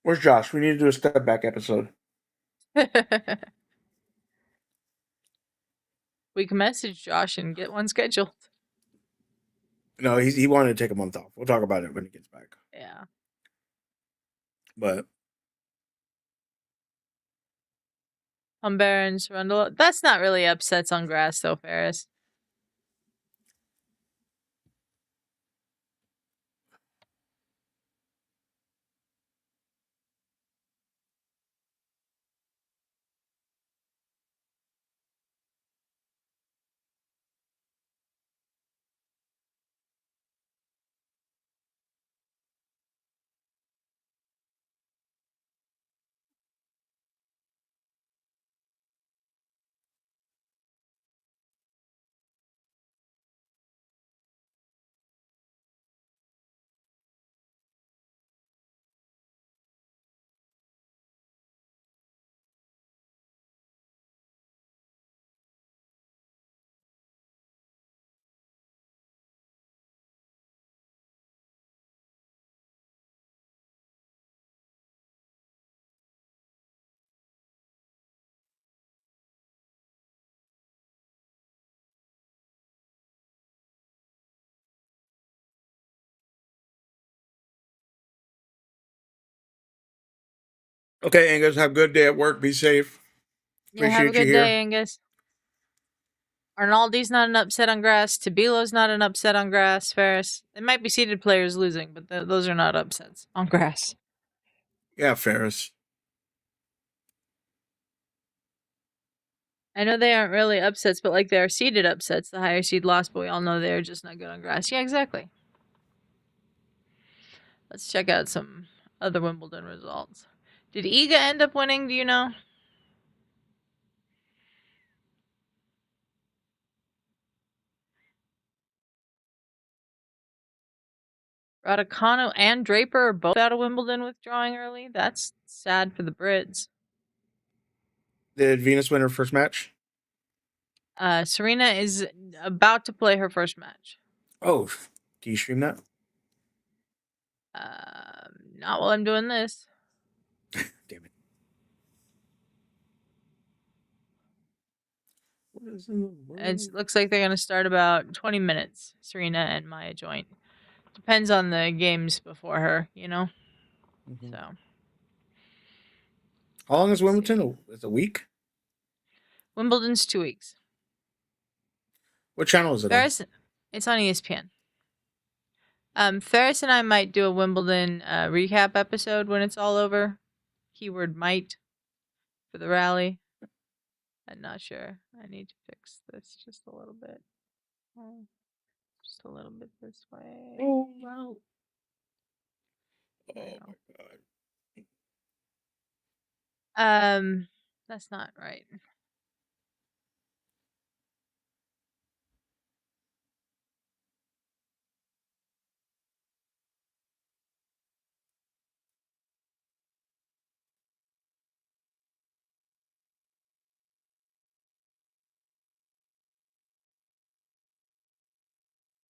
S2: Where's Josh? We need to do a step back episode.
S1: We can message Josh and get one scheduled.
S2: No, he wanted to take a month off. We'll talk about it when he gets back.
S1: Yeah.
S2: But
S1: Humbert and Surrendel. That's not really upsets on grass, though, Ferris.
S2: okay, Angus, have a good day at work. Be safe.
S1: Yeah, have a
S2: Appreciate you
S1: good
S2: here.
S1: day, Angus. Arnaldi's not an upset on grass. Tabilo's not an upset on grass, Ferris. It might be seeded players losing, but those are not upsets on grass.
S2: Yeah, Ferris.
S1: I know they aren't really upsets, but like they are seeded upsets. The higher seed lost, but we all know they're just not good on grass. Yeah, exactly. Let's check out some other Wimbledon results. Did Iga end up winning? Do you know? Raducanu and Draper are both out of Wimbledon withdrawing early. That's sad for the Brits.
S2: Did Venus win her first match?
S1: Serena is about to play her first match.
S2: Oh, can you stream that?
S1: Not while I'm doing this.
S2: Damn it. What is in the
S1: It
S2: world?
S1: looks like they're gonna start about 20 minutes. Serena and Maya joint. Depends on the games before her, you know.
S2: Mm-hmm.
S1: So
S2: How long is
S1: let's see.
S2: Wimbledon? It's a week?
S1: Wimbledon's 2 weeks.
S2: What channel is it on?
S1: Ferris, it's on ESPN. Ferris and I might do a Wimbledon recap episode when it's all over. Keyword might for the rally. I'm not sure. I need to fix this just a little bit. Just a little bit this way.
S2: Oh, wow.
S1: There
S2: Oh,
S1: we
S2: my God.
S1: go. That's not right.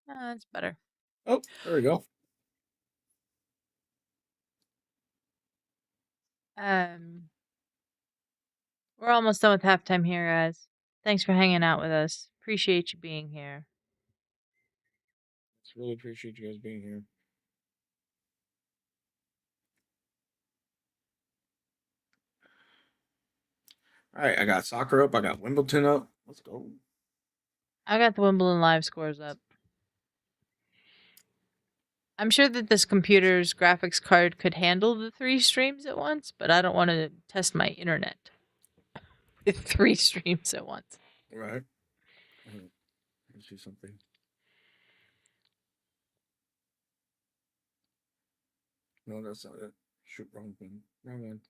S1: That's better.
S2: Oh, there we go.
S1: We're almost done with halftime here, guys. Thanks for hanging out with us. Appreciate you being here.
S2: Just really appreciate you guys being here. All right, I got soccer up. I got Wimbledon up. Let's go.
S1: I got the Wimbledon live scores up. I'm sure that this computer's graphics card could handle the 3 streams at once, but I don't want to test my internet with 3 streams at once.
S2: Right. Let's see something. No, that's not it. Shoot, wrong thing. Wrong one.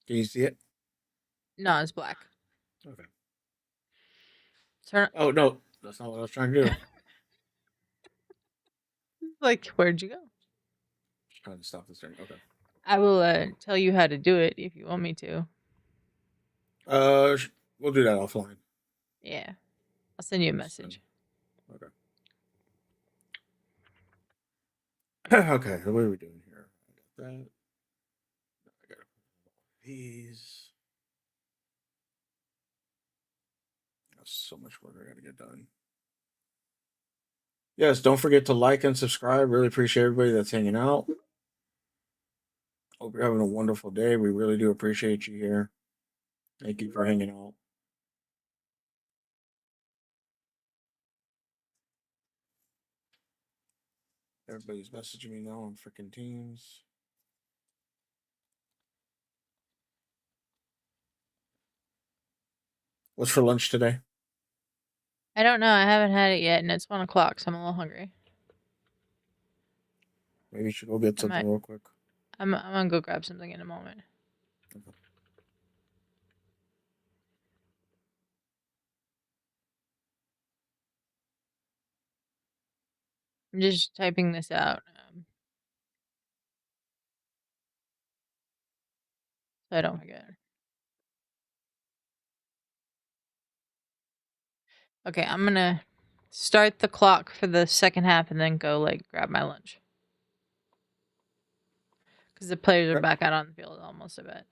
S2: Can you see it?
S1: No, it's black.
S2: Okay.
S1: Turn.
S2: Oh, no. That's not what I was trying to do.
S1: Like, where'd you go?
S2: Just trying to stop this thing. Okay.
S1: I will tell you how to do it if you want me to.
S2: We'll do that offline.
S1: Yeah. I'll send you a message.
S2: Okay. Okay, so what are we doing here? I got that. I got these. There's so much work I gotta get done. Yes, don't forget to like and subscribe. Really appreciate everybody that's hanging out. Hope you're having a wonderful day. We really do appreciate you here. Thank you for hanging out. Everybody's messaging me now on freaking Teams. What's for lunch today?
S1: I don't know. I haven't had it yet, and it's 1 o'clock, so I'm a little hungry.
S2: Maybe you should go get something real quick.
S1: I'm gonna go grab something in a moment.
S2: Okay.
S1: I'm just typing this out. So I don't forget. Okay, I'm gonna start the clock for the second half and then go like grab my lunch. Because the players are back out on the field almost, I bet.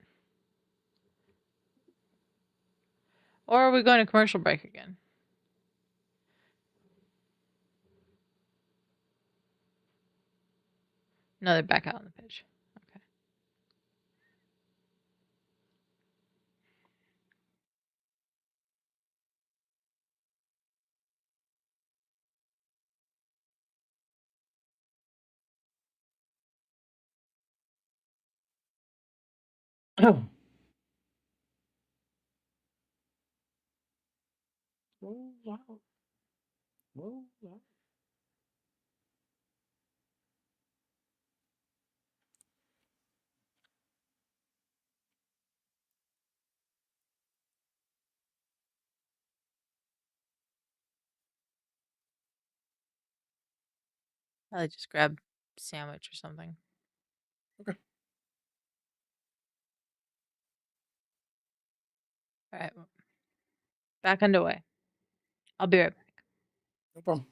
S1: Or are we going to commercial break again? No, they're back out on the pitch.
S2: Oh, wow. Oh, wow.
S1: Probably just grab a sandwich or something.
S2: Okay.
S1: All right. Back underway. I'll be right back.
S2: No problem.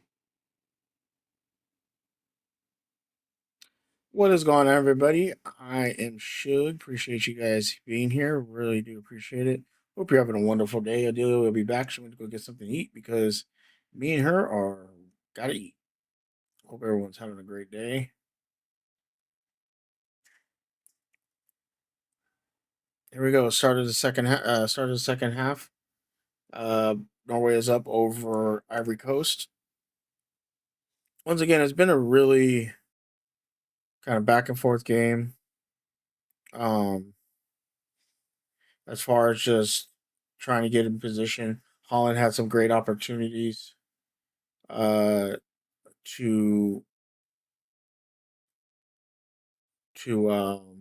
S2: What is going on, everybody? I am Shug. Appreciate you guys being here. Really do appreciate it. Hope you're having a wonderful day. Adelia will be back. She went to go get something to eat because me and her are gotta eat. Hope everyone's having a great day. Here we go. Started the second. Started the second half. Uh, Norway is up over Ivory Coast. Once again, it's been a really kind of back and forth game. Um, as far as just trying to get in position, Holland had some great opportunities uh, to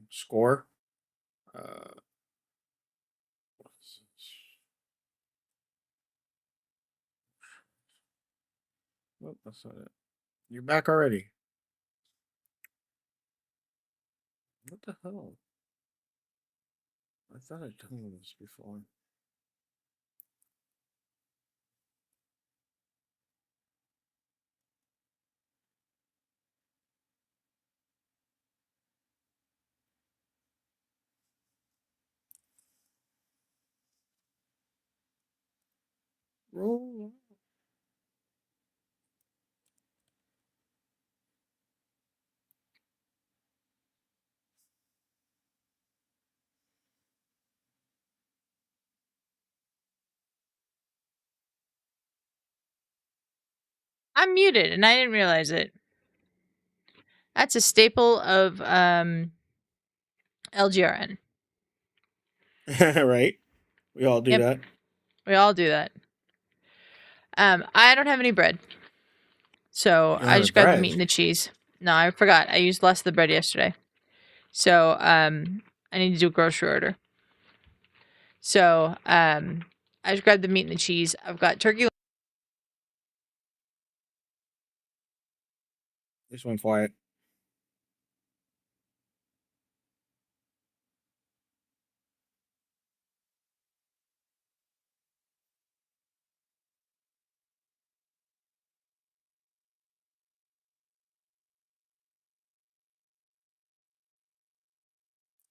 S2: score. Uh, well, that's not it. You're back already. What the hell? I thought I'd done this before. Roll.
S1: I'm muted and I didn't realize it. That's a staple of LGRN.
S2: Right? We all do
S1: Yep.
S2: that.
S1: We all do that. I don't have any bread. So
S2: You don't
S1: I
S2: have
S1: just
S2: any
S1: grabbed the
S2: bread.
S1: meat and the cheese. No, I forgot. I used less of the bread yesterday. So I need to do a grocery order. So I just grabbed the meat and the cheese. I've got turkey.
S2: This one quiet.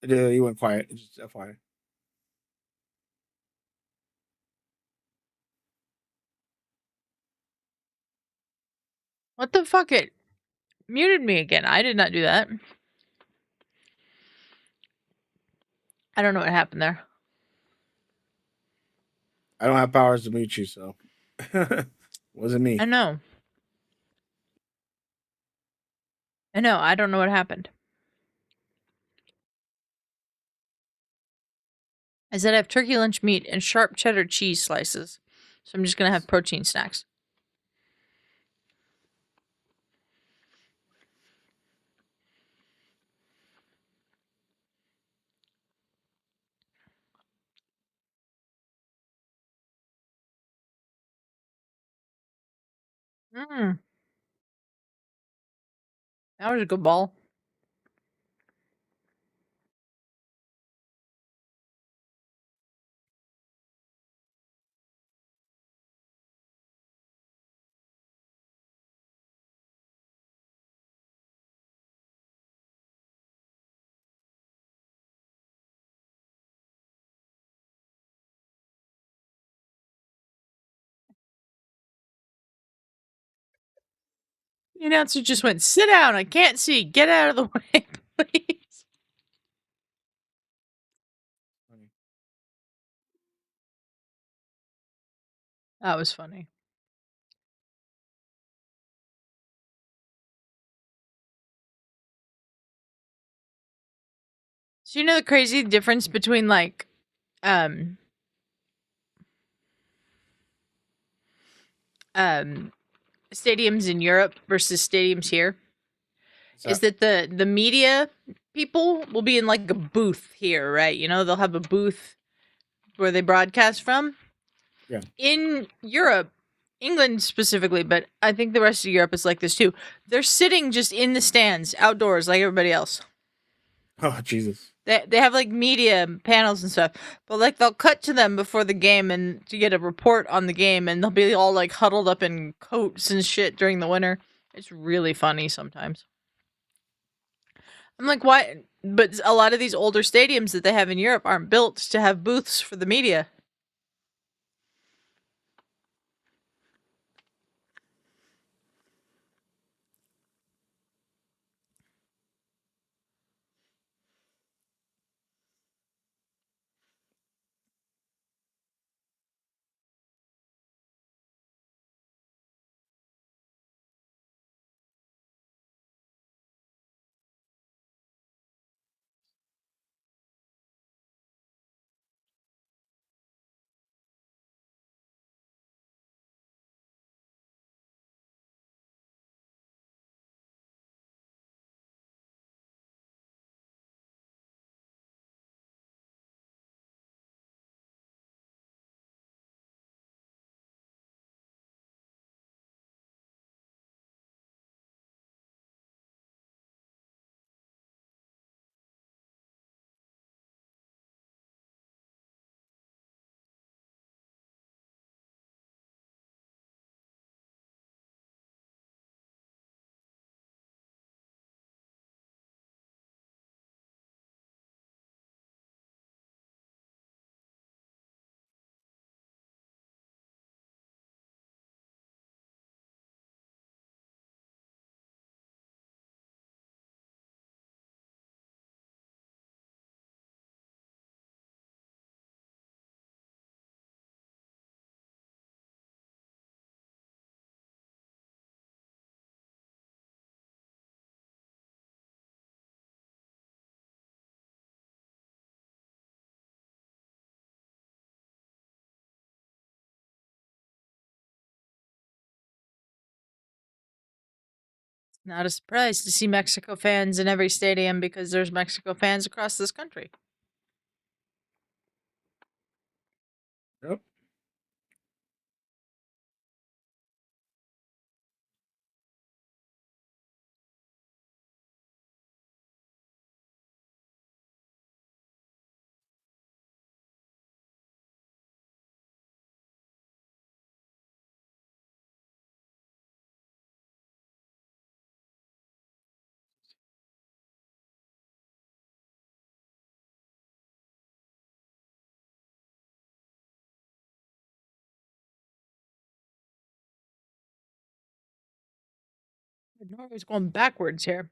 S2: You went quiet. Just FYI.
S1: What the fuck? It muted me again. I did not do that. I don't know what happened there.
S2: I don't have powers to mute you, so wasn't me.
S1: I know. I don't know what happened. I said I have turkey lunch meat and sharp cheddar cheese slices. So I'm just going to have protein snacks. Mmm. That was a good ball. The announcer just went, sit down. I can't see. Get out of the way, please. That was funny. So you know the crazy difference between like stadiums in Europe versus stadiums here is that the media people will be in like a booth here, right? You know, they'll have a booth where they broadcast from.
S2: Yeah.
S1: In Europe, England specifically, but I think the rest of Europe is like this too. They're sitting just in the stands outdoors like everybody else.
S2: Oh Jesus.
S1: They have like media panels and stuff, but like they'll cut to them before the game and to get a report on the game, and they'll be all like huddled up in coats and shit during the winter. It's really funny sometimes. I'm like, why? But a lot of these older stadiums that they have in Europe aren't built to have booths for the media. Not a surprise to see Mexico fans in every stadium because there's Mexico fans across this country.
S2: Yep.
S1: Norway's going backwards here.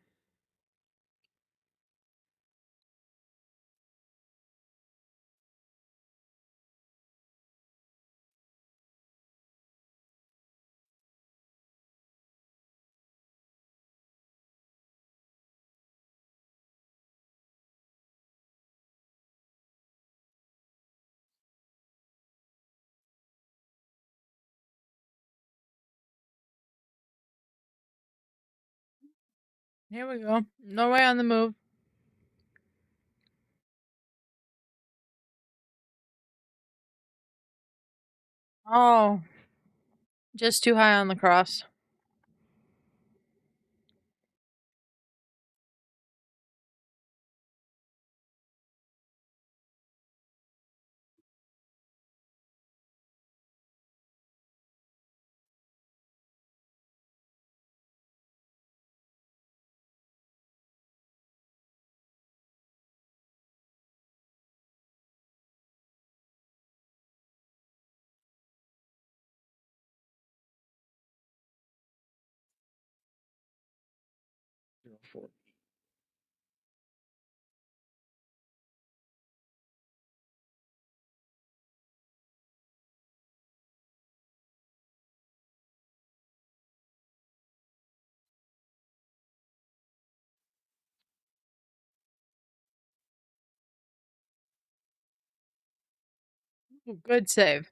S1: Here we go. Norway on the move. Oh, just too high on the cross. Ooh, good save.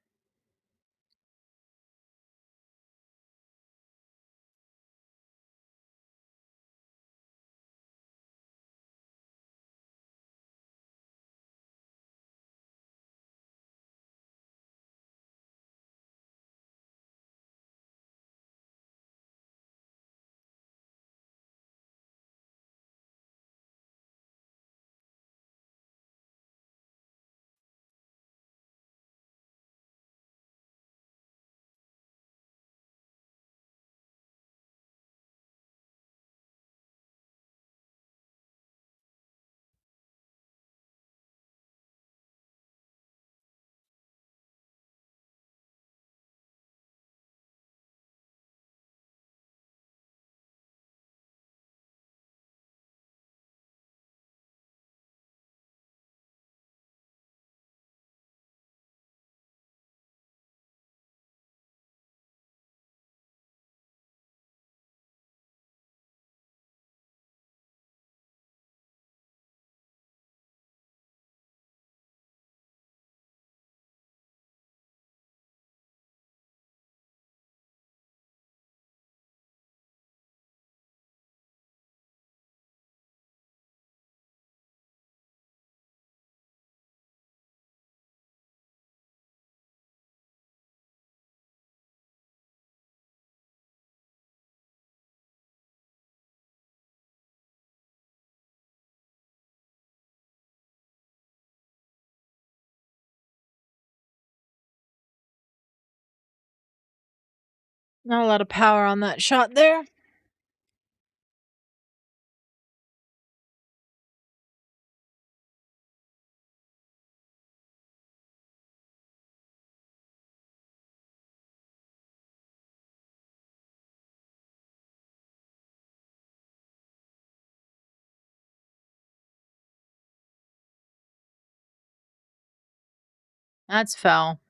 S1: Not a lot of power on that shot there. That's foul.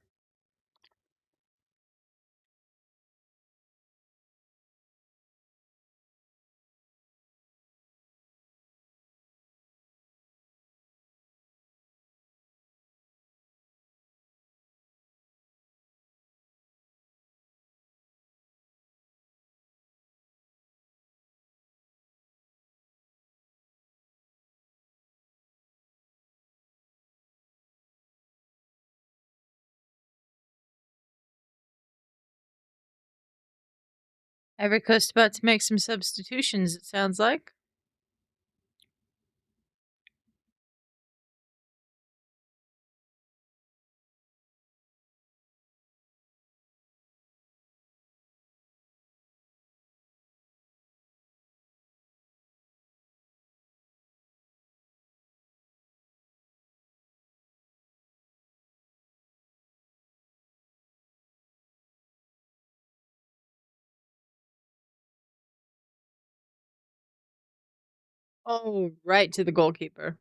S1: Ivory Coast about to make some substitutions, it sounds like. Oh, right to the goalkeeper.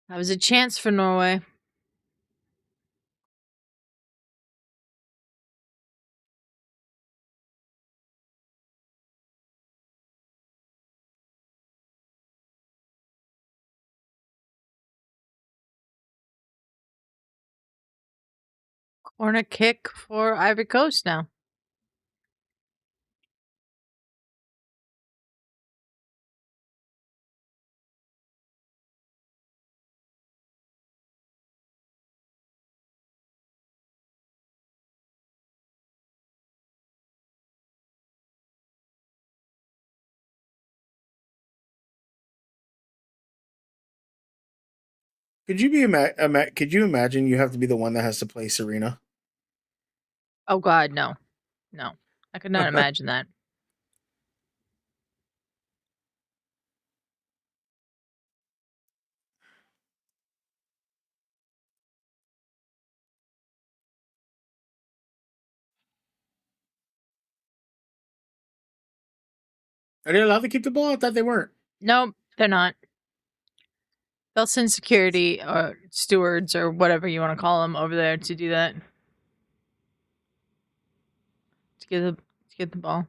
S1: That was a chance for Norway. Corner kick for Ivory Coast now.
S2: Could you could you imagine you have to be the one that has to play Serena?
S1: Oh God, no. No. I could not imagine that.
S2: Are they allowed to keep the ball? I thought they weren't.
S1: Nope, they're not. They'll send security or stewards or whatever you want to call them over there to do that. To get the ball.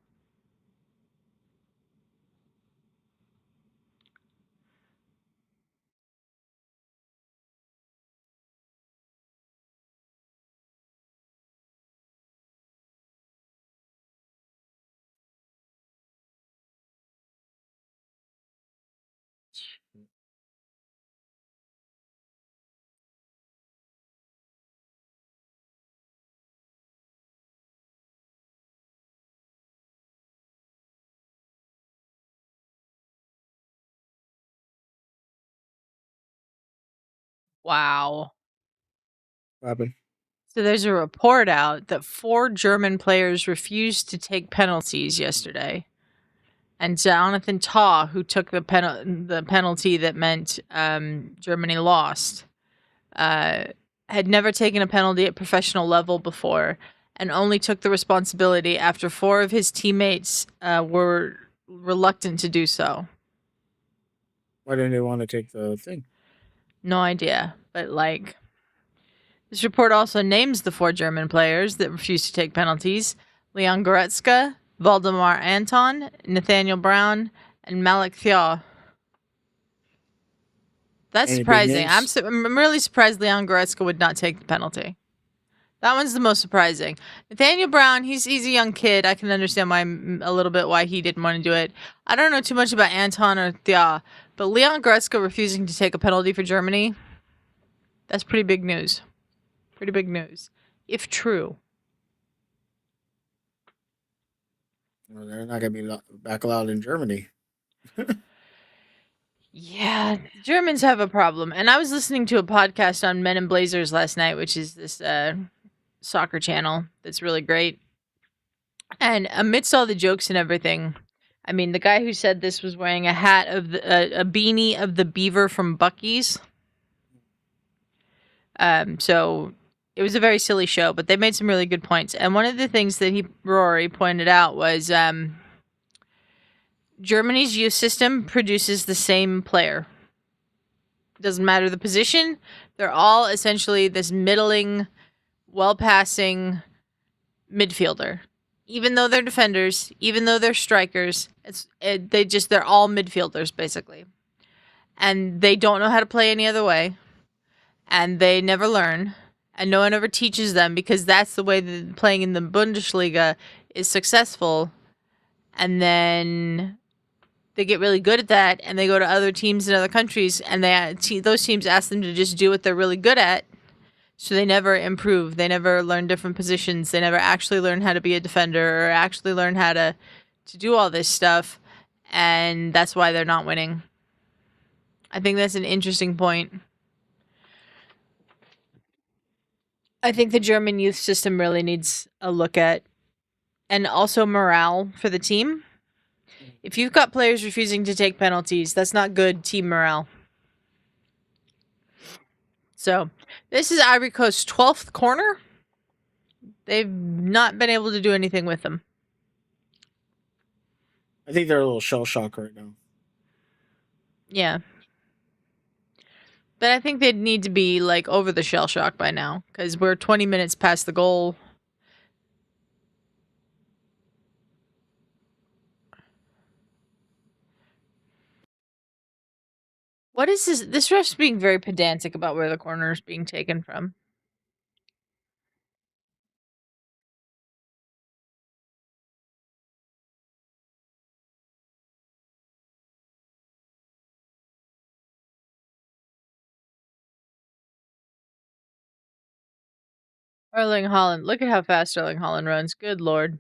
S1: Wow.
S2: What happened?
S1: So there's a report out that 4 German players refused to take penalties yesterday. And Jonathan Tah, who took the penalty that meant Germany lost, had never taken a penalty at professional level before, and only took the responsibility after 4 of his teammates were reluctant to do so.
S2: Why didn't they want to take the thing?
S1: No idea, but like, this report also names the 4 German players that refused to take penalties: Leon Goretzka, Valdemar Anton, Nathaniel Brown, and Malik Thiaw. That's
S2: Any big
S1: surprising.
S2: names?
S1: I'm really surprised Leon Goretzka would not take the penalty. That one's the most surprising. Nathaniel Brown, he's a young kid. I can understand a little bit why he didn't want to do it. I don't know too much about Anton or Thea, but Leon Goretzka refusing to take a penalty for Germany, that's pretty big news. Pretty big news, if true.
S2: Well, they're not going to be back allowed in Germany.
S1: Yeah, Germans have a problem. And I was listening to a podcast on Men in Blazers last night, which is this soccer channel that's really great. And amidst all the jokes and everything, I mean, the guy who said this was wearing a hat of a beanie of the beaver from Bucky's. So it was a very silly show, but they made some really good points. And one of the things that Rory pointed out was Germany's youth system produces the same player. Doesn't matter the position. They're all essentially this middling, well-passing midfielder. Even though they're defenders, even though they're strikers, they're all midfielders basically. And they don't know how to play any other way. And they never learn. And no one ever teaches them because that's the way that playing in the Bundesliga is successful. And then they get really good at that, and they go to other teams in other countries, and those teams ask them to just do what they're really good at. So they never improve. They never learn different positions. They never actually learn how to be a defender or actually learn how to do all this stuff. And that's why they're not winning. I think that's an interesting point. I think the German youth system really needs a look at. And also morale for the team. If you've got players refusing to take penalties, that's not good team morale. So, this is Ivory Coast's 12th corner. They've not been able to do anything with them.
S2: I think they're a little shell-shocked right now.
S1: Yeah. But I think they'd need to be, like, over the shell shock by now. Because we're 20 minutes past the goal. What is this? This ref's being very pedantic about where the corner is being taken from. Erling Haaland. Look at how fast Erling Haaland runs. Good lord.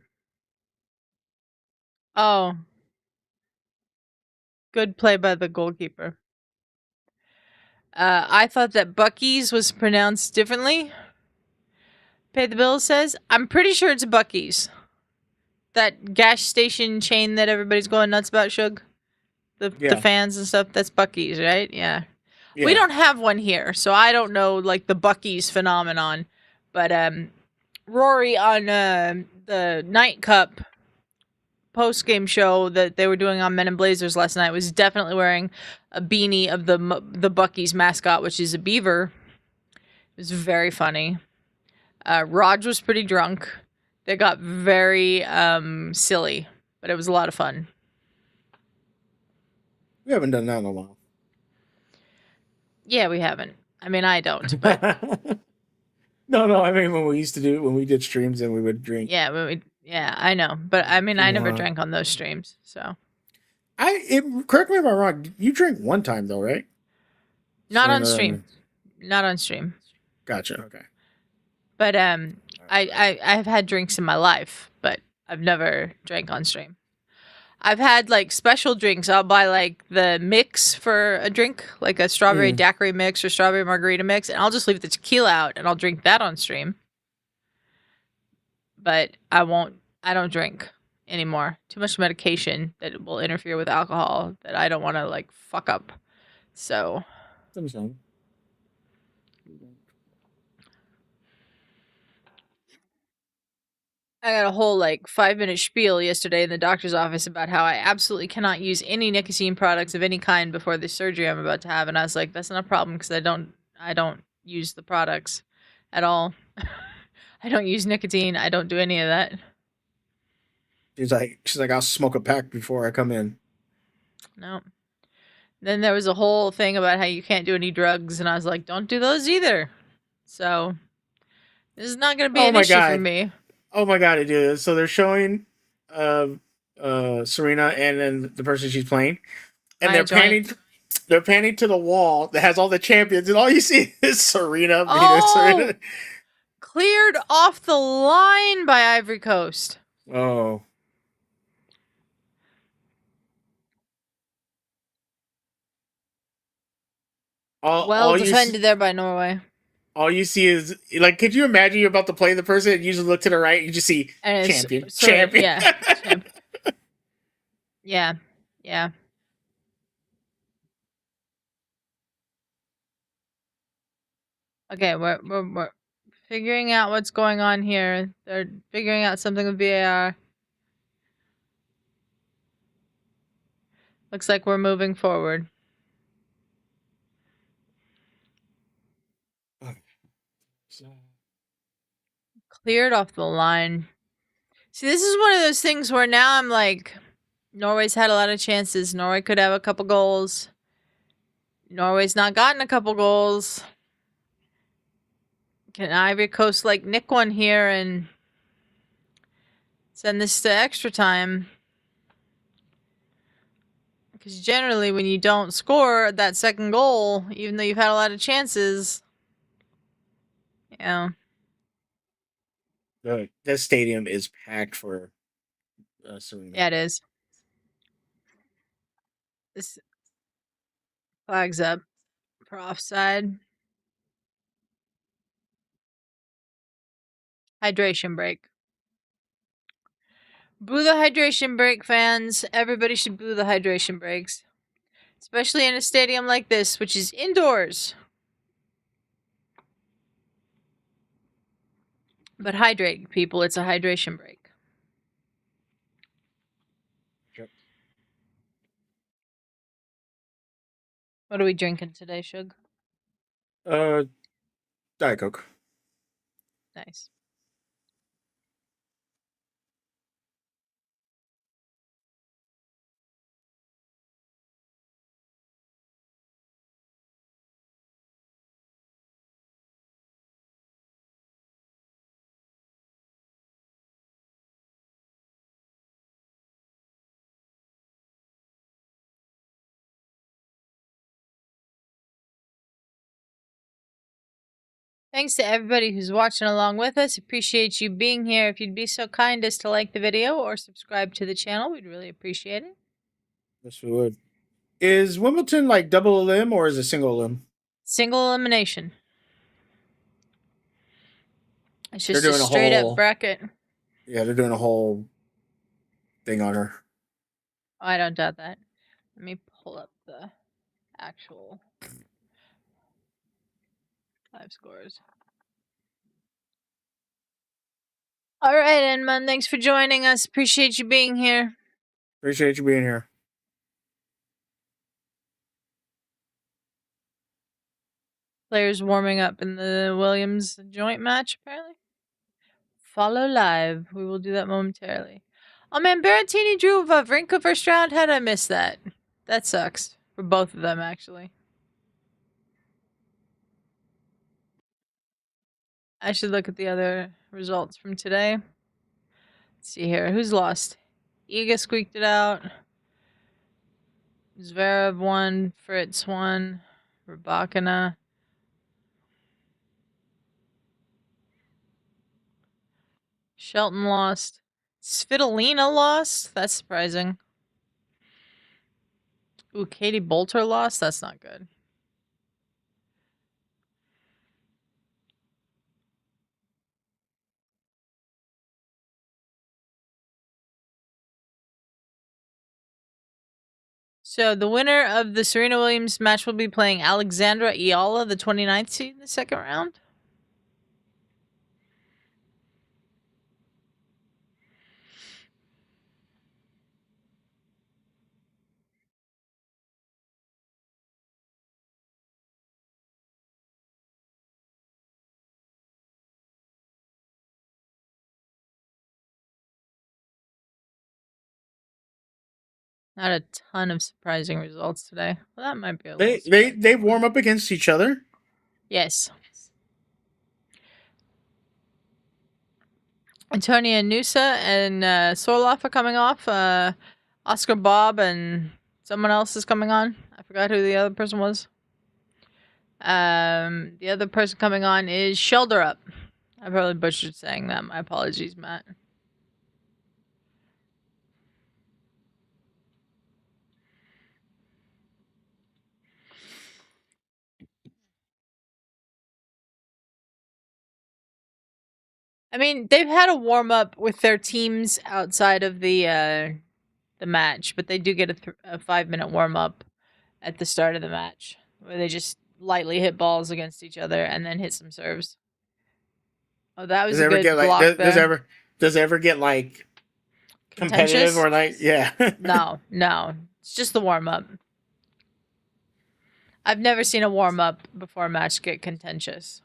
S1: Oh. Good play by the goalkeeper. I thought that Bucky's was pronounced differently. Pay the Bill says. I'm pretty sure it's Bucky's. That gas station chain that everybody's going nuts about, Shug? The fans and stuff. That's Bucky's, right? Yeah. We don't have one here, so I don't know, like, the Bucky's phenomenon. But Rory on the Night Cup post-game show that they were doing on Men in Blazers last night was definitely wearing a beanie of the Bucky's mascot, which is a beaver. It was very funny. Raj was pretty drunk. They got very silly, but it was a lot of fun.
S2: We haven't done that in a while.
S1: Yeah, we haven't. I mean, I don't. But
S2: no. I mean, when we did streams and we would drink.
S1: Yeah, I know. But I mean, I never drank on those streams, so.
S2: Correct me if I'm wrong. You drank one time though, right?
S1: Not on stream. Not on stream.
S2: Gotcha. Okay.
S1: But I've had drinks in my life, but I've never drank on stream. I've had like special drinks. I'll buy like the mix for a drink, like a strawberry daiquiri mix or strawberry margarita mix, and I'll just leave the tequila out and I'll drink that on stream. But I don't drink anymore. Too much medication that will interfere with alcohol that I don't want to like fuck up. So. I got a whole like 5-minute spiel yesterday in the doctor's office about how I absolutely cannot use any nicotine products of any kind before the surgery I'm about to have, and I was like, that's not a problem because I don't use the products at all. I don't use nicotine. I don't do any of that.
S2: She's like, I'll smoke a pack before I come in.
S1: No. Then there was a whole thing about how you can't do any drugs, and I was like, don't do those either. So this is not going to be an issue for me.
S2: Oh my god, it is. So they're showing Serena and then the person she's playing. And they're panning to the wall that has all the champions, and all you see is Serena. Serena.
S1: Cleared off the line by Ivory Coast.
S2: Oh.
S1: Well
S2: all you see,
S1: defended there by Norway.
S2: all you see is like, could you imagine you're about to play the person and you just look to the right and you just see
S1: And it's
S2: champion,
S1: sort of,
S2: champion.
S1: yeah. Yeah. Yeah. Okay, we're figuring out what's going on here. They're figuring out something with VAR. Looks like we're moving forward. Cleared off the line. See, this is one of those things where now I'm like, Norway's had a lot of chances. Norway could have a couple goals. Norway's not gotten a couple goals. Can Ivory Coast like nick one here and send this to extra time? Because generally, when you don't score that second goal, even though you've had a lot of chances, yeah.
S2: The stadium is packed for Serena.
S1: Yeah, it is. This flags up for offside. Hydration break. Boo the hydration break, fans. Everybody should boo the hydration breaks. Especially in a stadium like this, which is indoors. But hydrate, people. It's a hydration break.
S2: Yep.
S1: What are we drinking today, Shug?
S2: Diet Coke.
S1: Nice. Thanks to everybody who's watching along with us. Appreciate you being here. If you'd be so kind as to like the video or subscribe to the channel, we'd really appreciate it.
S2: Yes, we would. Is Wimbledon like double elim or is it single elim?
S1: Single elimination. It's
S2: They're
S1: just a
S2: doing a
S1: straight up
S2: whole.
S1: bracket.
S2: Yeah, they're doing a whole thing on her.
S1: Oh, I don't doubt that. Let me pull up the actual live scores. All right, Edmund, thanks for joining us. Appreciate you being here.
S2: Appreciate you being here.
S1: Players warming up in the Williams joint match, apparently. Follow live. We will do that momentarily. Oh man, Berrettini drew Wawrinka first round. How did I miss that? That sucks. For both of them, actually. I should look at the other results from today. Let's see here. Who's lost? Iga squeaked it out. Zverev won. Fritz won. Rybakina. Shelton lost. Svitolina lost? That's surprising. Ooh, Katie Bolter lost? That's not good. So the winner of the Serena Williams match will be playing Alexandra Iala, the 29th seed in the second round. Not a ton of surprising results today. Well, that might be a little surprising.
S2: They warm up against each other.
S1: Yes. Antonia Nusa and Sorloff are coming off. Oscar Bob and someone else is coming on. I forgot who the other person was. The other person coming on is Shelderup. I probably butchered saying that. My apologies, Matt. I mean, they've had a warm up with their teams outside of the match, but they do get a 5 minute warm up at the start of the match where they just lightly hit balls against each other and then hit some serves. Oh, that
S2: Does
S1: was
S2: it
S1: a
S2: ever get
S1: good
S2: like
S1: block there.
S2: does it ever get like competitive
S1: Contentious?
S2: or like yeah?
S1: No, no. It's just the warm up. I've never seen a warm up before a match get contentious.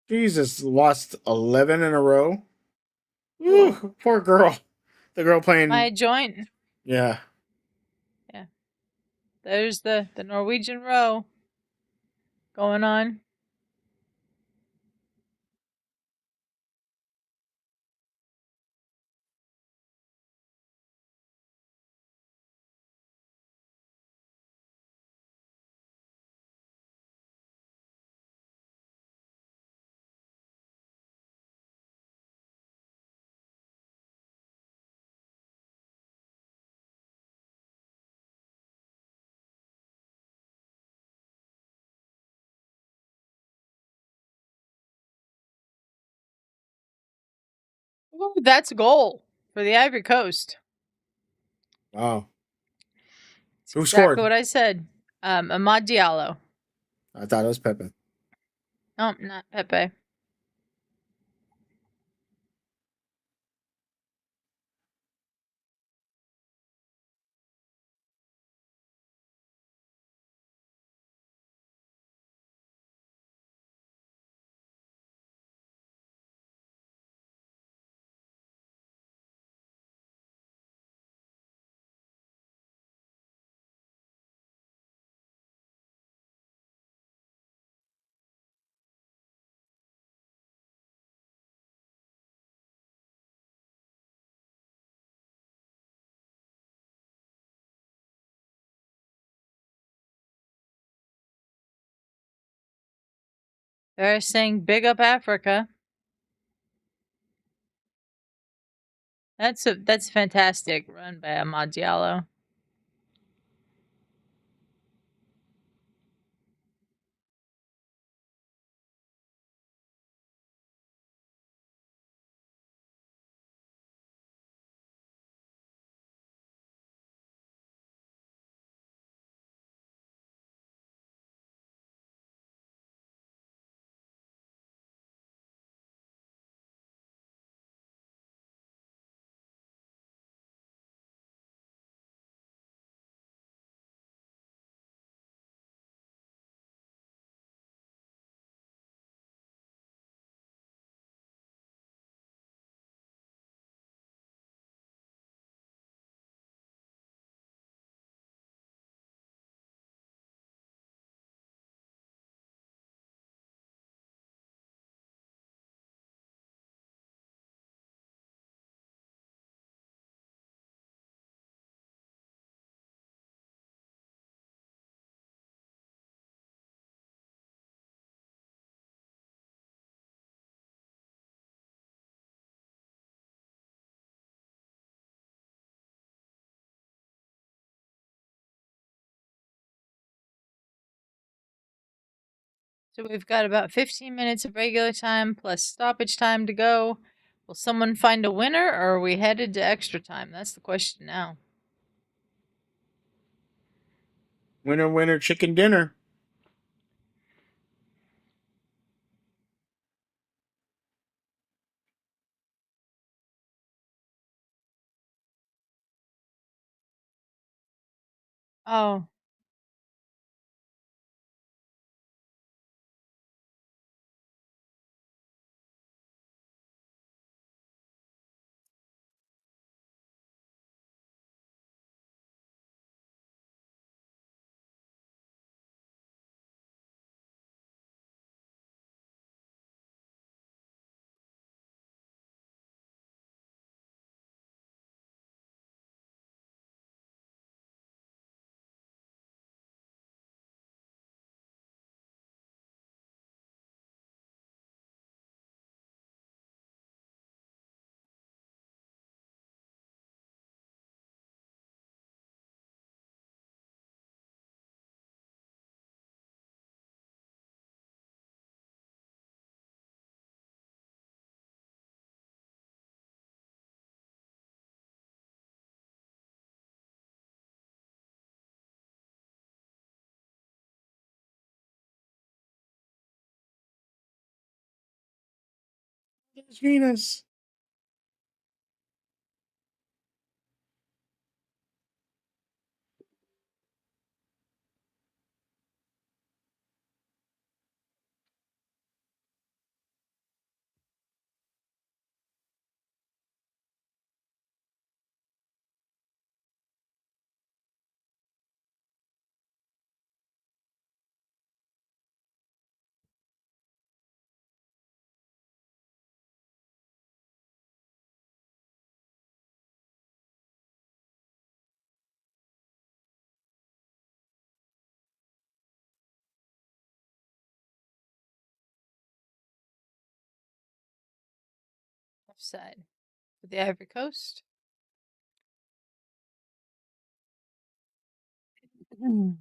S2: Jesus, lost 11 in a row.
S1: Ooh,
S2: Ooh, poor girl. The girl
S1: my
S2: playing.
S1: joint.
S2: Yeah.
S1: Yeah. There's the Norwegian row going on. Ooh, that's a goal for the Ivory Coast.
S2: Wow.
S1: It's
S2: Who
S1: exactly
S2: scored?
S1: what I said. Amad Diallo.
S2: I thought it was Pepe.
S1: No, not Pepe. They're saying big up Africa. That's fantastic run by Amad Diallo. So we've got about 15 minutes of regular time plus stoppage time to go. Will someone find a winner, or are we headed to extra time? That's the question now.
S2: Winner, winner, chicken dinner.
S1: Oh,
S2: It's Venus.
S1: offside. For the Ivory Coast. Mm.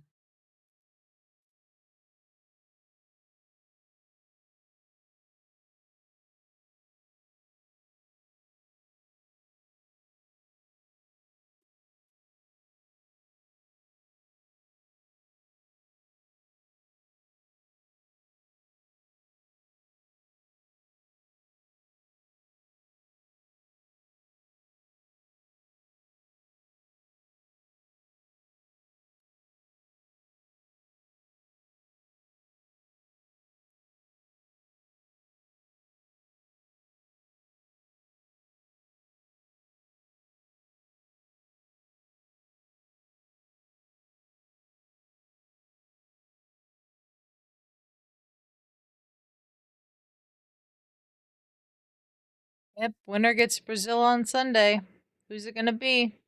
S1: Yep, winner gets Brazil on Sunday. Who's it gonna be?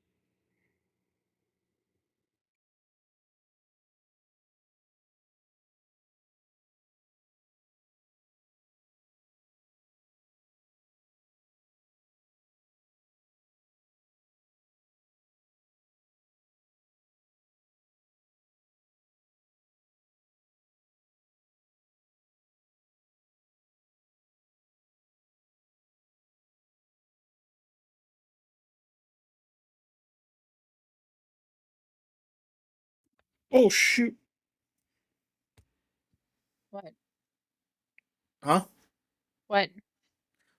S2: Oh shoot.
S1: What?
S2: Huh?
S1: What?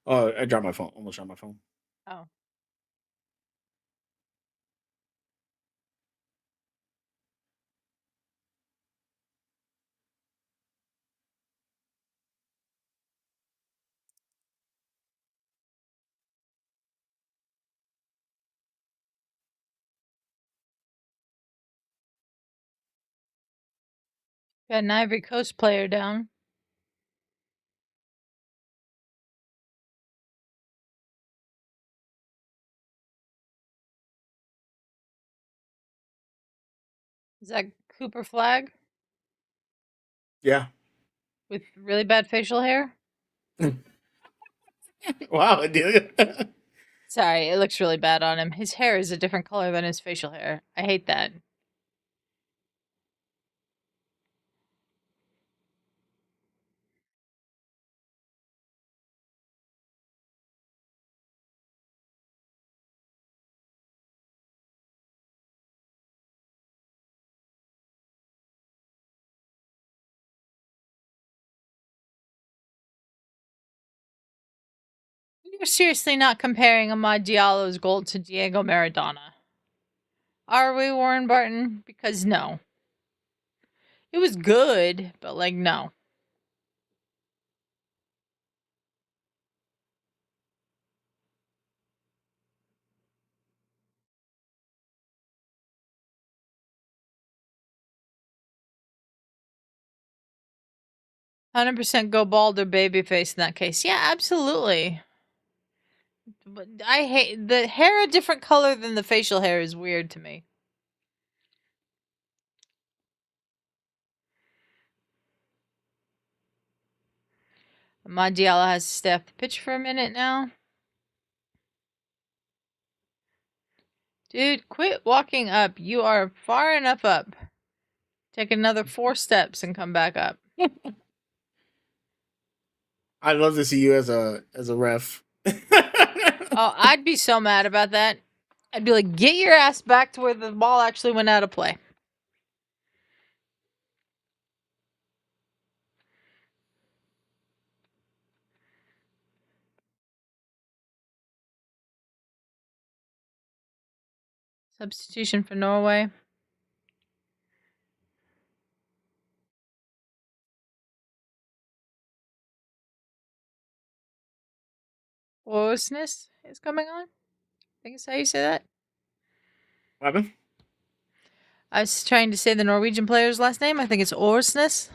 S2: Oh, I dropped my phone. Almost dropped my phone.
S1: Oh. Got an Ivory Coast player down. Is that Cooper Flag
S2: Yeah.
S1: with really bad facial hair?
S2: Wow, dude.
S1: Sorry, it looks really bad on him. His hair is a different color than his facial hair. I hate that. You're seriously not comparing Amad Diallo's goal to Diego Maradona. Are we, Warren Barton? Because no. It was good, but like, no. "100% go bald or babyface in that case." Yeah, absolutely. But I hate the hair a different color than the facial hair is weird to me. Amad Diallo has to stay off the pitch for a minute now. Dude, quit walking up. You are far enough up. Take another 4 steps and come back up.
S2: I'd love to see you as a ref.
S1: Oh, I'd be so mad about that. I'd be like, get your ass back to where the ball actually went out of play. Substitution for Norway. Orsness is coming on. I think it's how you say that.
S2: What happened?
S1: I was trying to say the Norwegian player's last name. I think it's Orsness.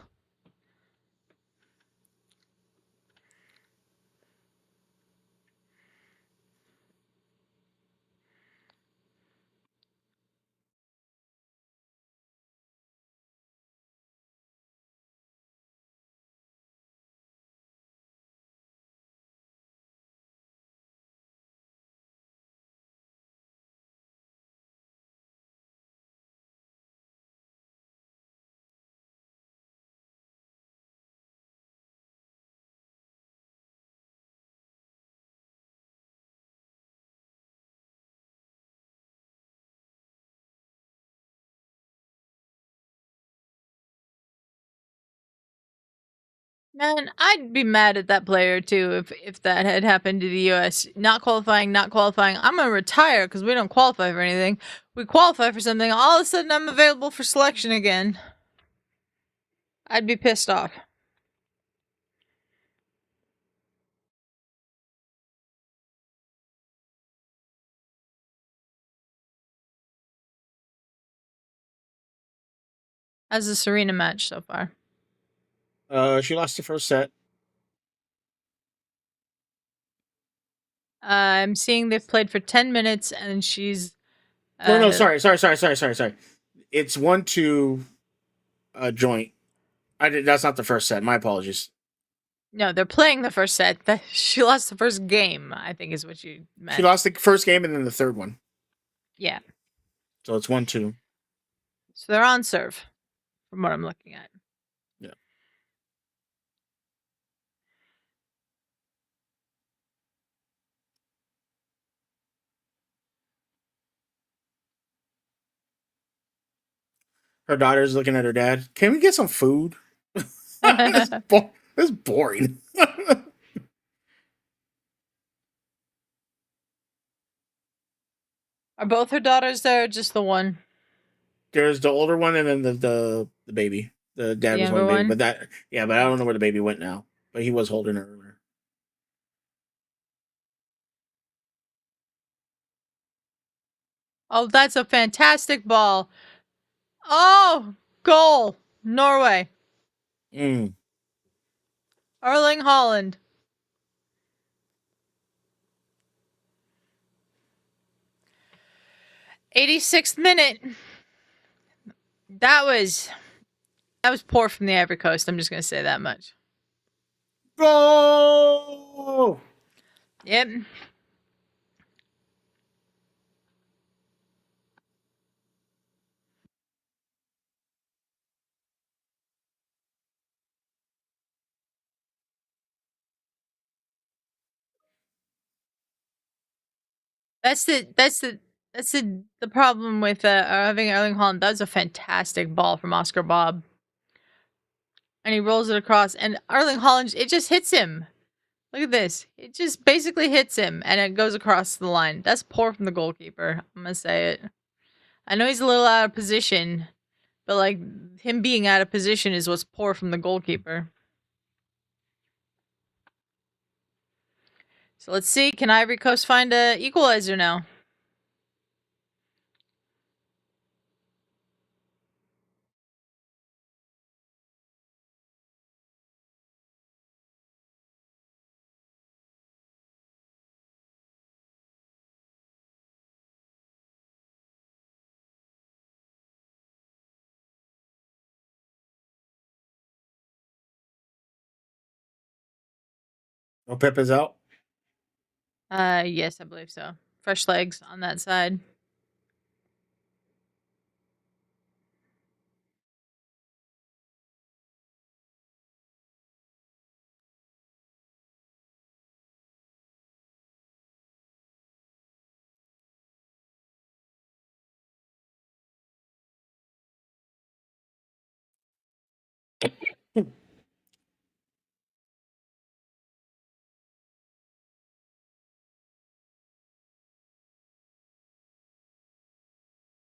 S1: Man, I'd be mad at that player too if that had happened to the U.S. Not qualifying, not qualifying. I'm gonna retire because we don't qualify for anything. We qualify for something. All of a sudden, I'm available for selection again. I'd be pissed off. How's the Serena match so far?
S2: She lost the first set.
S1: I'm seeing they've played for 10 minutes and she's.
S2: No, sorry. It's 1-2 joint. That's not the first set. My apologies.
S1: No, they're playing the first set. She lost the first game, I think is what you meant.
S2: She lost the first game and then the third one.
S1: Yeah.
S2: So it's 1-2.
S1: So they're on serve, from what I'm looking at.
S2: Yeah. Her daughter's looking at her dad. Can we get some food? This is boring.
S1: Are both her daughters there or just the one?
S2: There's the older one and then the baby. The dad
S1: The
S2: was
S1: younger
S2: holding the baby,
S1: one?
S2: but I don't know where the baby went now. But he was holding her earlier.
S1: Oh, that's a fantastic ball. Oh, goal. Norway.
S2: Mm.
S1: Erling Haaland. 86th minute. That was poor from the Ivory Coast. I'm just gonna say that much.
S2: Go!
S1: Yep. That's the problem with having Erling Haaland. That was a fantastic ball from Oscar Bob. And he rolls it across and Erling Haaland, it just hits him. Look at this. It just basically hits him and it goes across the line. That's poor from the goalkeeper. I'm gonna say it. I know he's a little out of position, but like him being out of position is what's poor from the goalkeeper. So let's see. Can Ivory Coast find a equalizer now?
S2: Oh, Pepe's out.
S1: Yes, I believe so. Fresh legs on that side.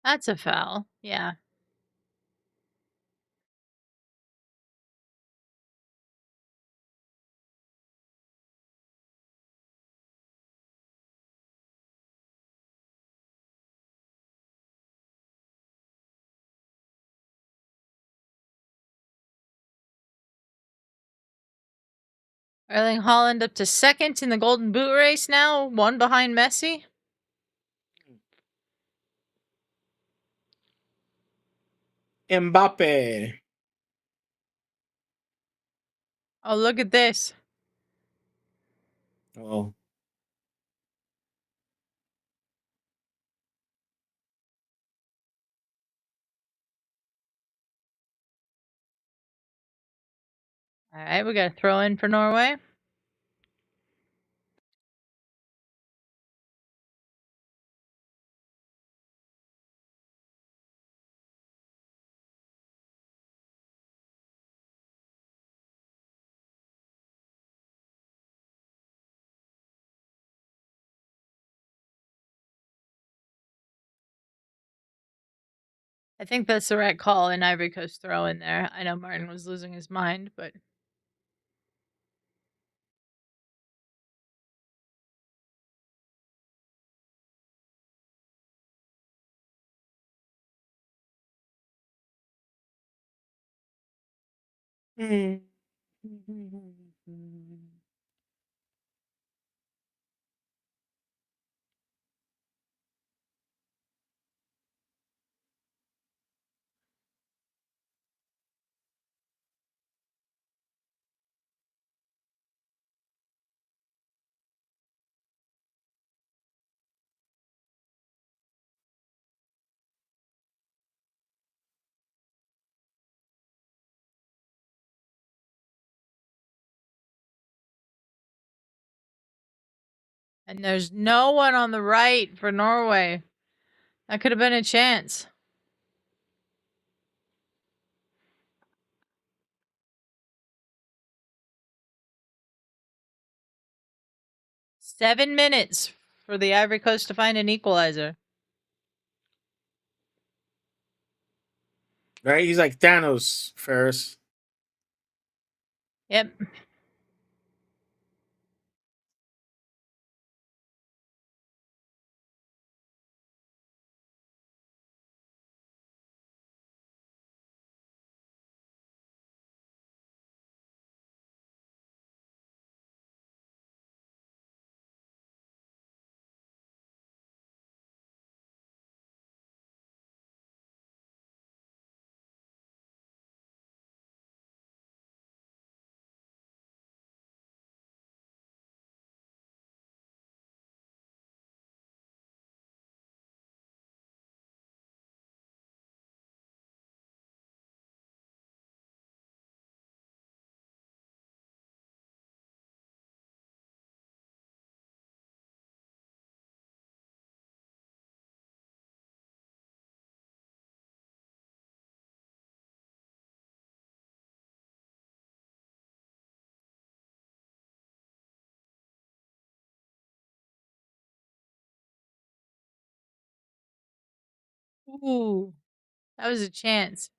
S1: That's a foul. Yeah. Erling Haaland up to second in the Golden Boot race now, one behind Messi.
S2: Mbappe.
S1: Oh, look at this.
S2: Oh.
S1: All right, we got a throw in for Norway. I think that's the right call in Ivory Coast throw in there. I know Martin was losing his mind, but
S2: Mm.
S1: and there's no one on the right for Norway. That could have been a chance. Seven minutes for the Ivory Coast to find an equalizer.
S2: Right? He's like Thanos, Ferris.
S1: Yep. Ooh, that was a chance.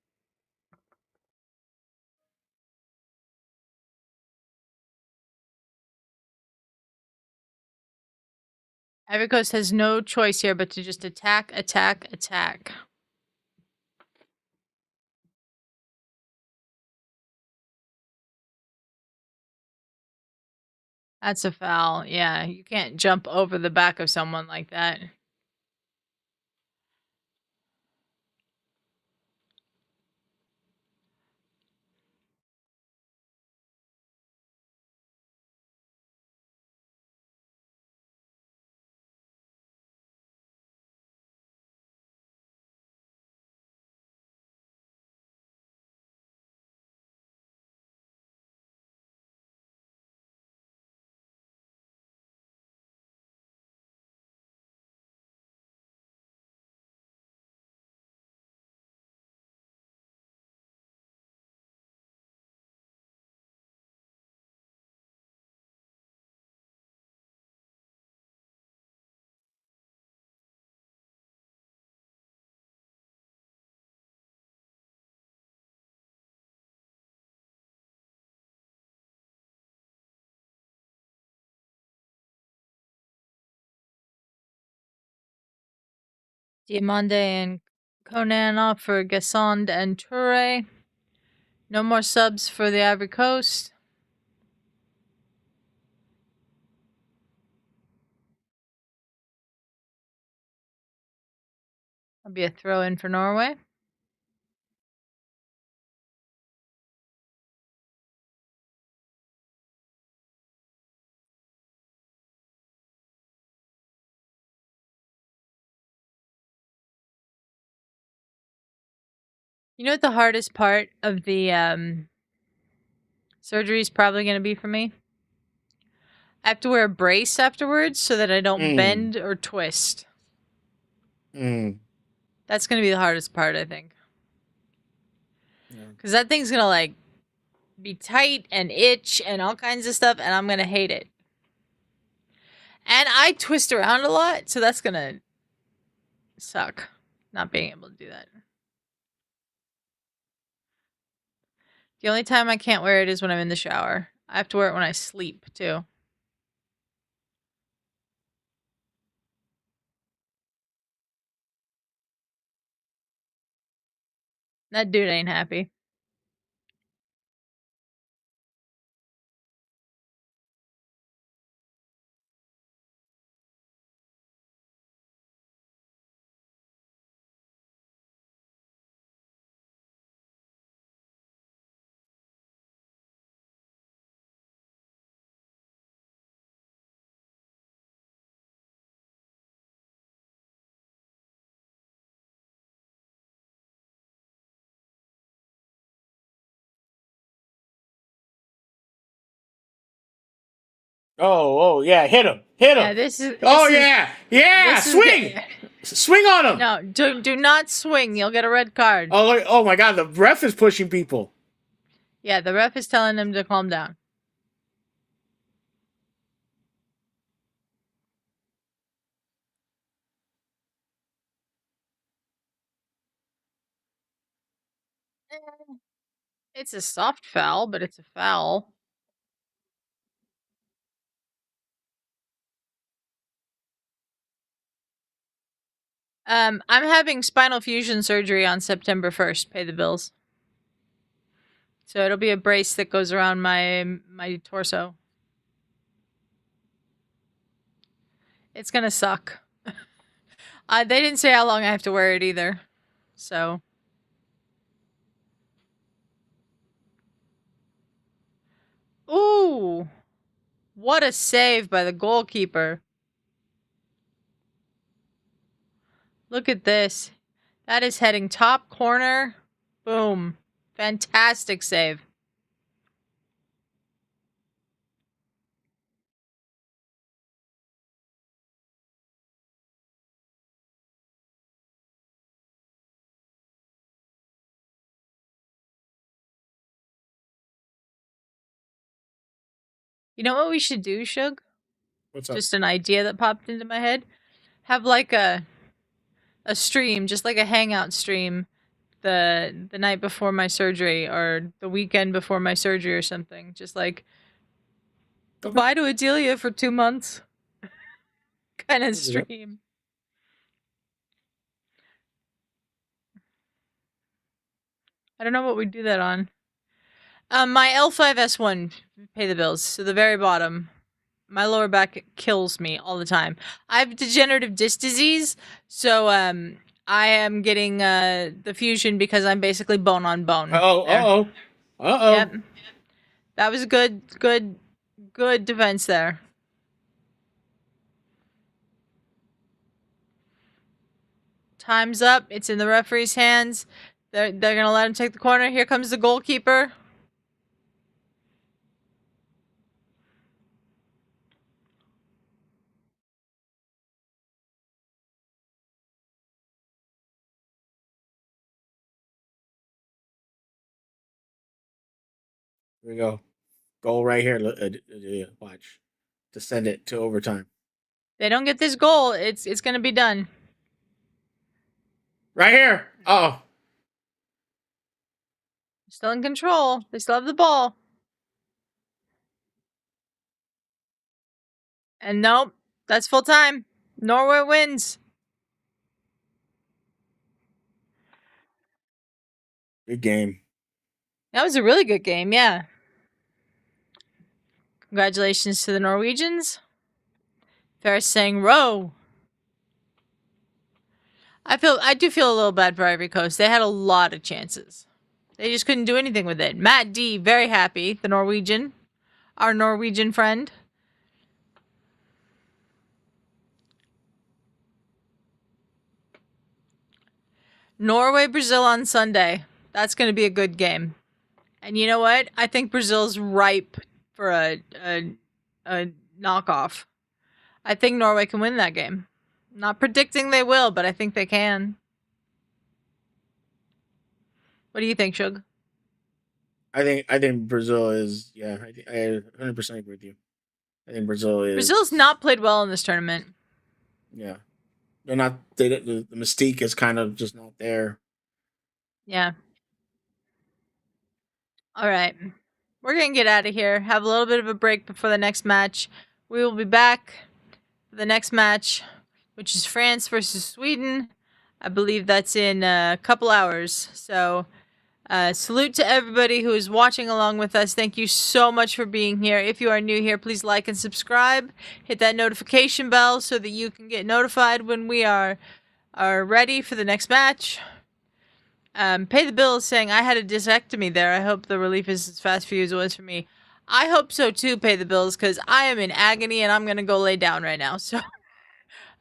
S1: Ivory Coast has no choice here but to just attack, attack, attack. That's a foul. Yeah, you can't jump over the back of someone like that. Diomande and Conan off for Gassond and Toure. No more subs for the Ivory Coast. That'll be a throw in for Norway. You know what the hardest part of the surgery is probably going to be for me? I have to wear a brace afterwards so that I don't bend or twist. That's going to be the hardest part, I think. Because that thing's going to, like, be tight and itch and all kinds of stuff, and I'm going to hate it. And I twist around a lot, so that's going to suck, not being able to do that. The only time I can't wear it is when I'm in the shower. I have to wear it when I sleep, too. That dude ain't happy.
S2: Oh, yeah, hit him. Hit him.
S1: Yeah, this is.
S2: Yeah, swing. Swing on him.
S1: No, do not swing. You'll get a red card.
S2: Oh my God, the ref is pushing people.
S1: Yeah, the ref is telling him to calm down. It's a soft foul, but it's a foul. I'm having spinal fusion surgery on September 1st. Pay the bills. So it'll be a brace that goes around my torso. It's gonna suck. They didn't say how long I have to wear it either. So. Ooh. What a save by the goalkeeper. Look at this. That is heading top corner. Boom. Fantastic save. You know what we should do, Shug?
S2: What's up?
S1: Just an idea that popped into my head. Have like a a stream, just like a hangout stream, the night before my surgery or the weekend before my surgery or something. Just like goodbye to Adelia for 2 months kind of stream. I don't know what we do that on. My L5S1 pay the bills. So the very bottom. My lower back kills me all the time. I have degenerative disc disease, so I am getting the fusion because I'm basically bone on bone.
S2: Uh-oh.
S1: Yep. That was a good defense there. Time's up. It's in the referee's hands. They're gonna let him take the corner. Here comes the goalkeeper.
S2: Here we go. Goal right here. Watch. To send it to overtime.
S1: They don't get this goal. It's gonna be done.
S2: Right here. Oh.
S1: Still in control. They still have the ball. And nope, that's full time. Norway wins.
S2: Good game.
S1: That was a really good game, yeah. Congratulations to the Norwegians. Ferris saying row. I do feel a little bad for Ivory Coast. They had a lot of chances. They just couldn't do anything with it. Matt D, very happy. The Norwegian. Our Norwegian friend. Norway, Brazil on Sunday. That's going to be a good game. And you know what? I think Brazil's ripe for a knockoff. I think Norway can win that game. Not predicting they will, but I think they can. What do you think, Shug?
S2: I think Brazil is I 100% agree with you. I think
S1: Brazil's not played well in this tournament.
S2: Yeah. They're not the mystique is kind of just not there.
S1: Yeah. All right. We're going to get out of here. Have a little bit of a break before the next match. We will be back for the next match, which is France versus Sweden. I believe that's in a couple hours. So, salute to everybody who is watching along with us. Thank you so much for being here. If you are new here, please like and subscribe. Hit that notification bell so that you can get notified when we are ready for the next match. Pay the Bill is saying, I had a discectomy there. I hope the relief is as fast for you as it was for me. I hope so too, Pay the Bills, because I am in agony and I'm going to go lay down right now. So,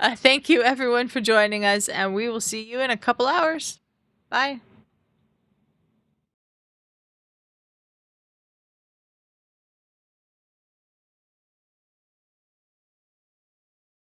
S1: thank you everyone for joining us, and we will see you in a couple hours. Bye.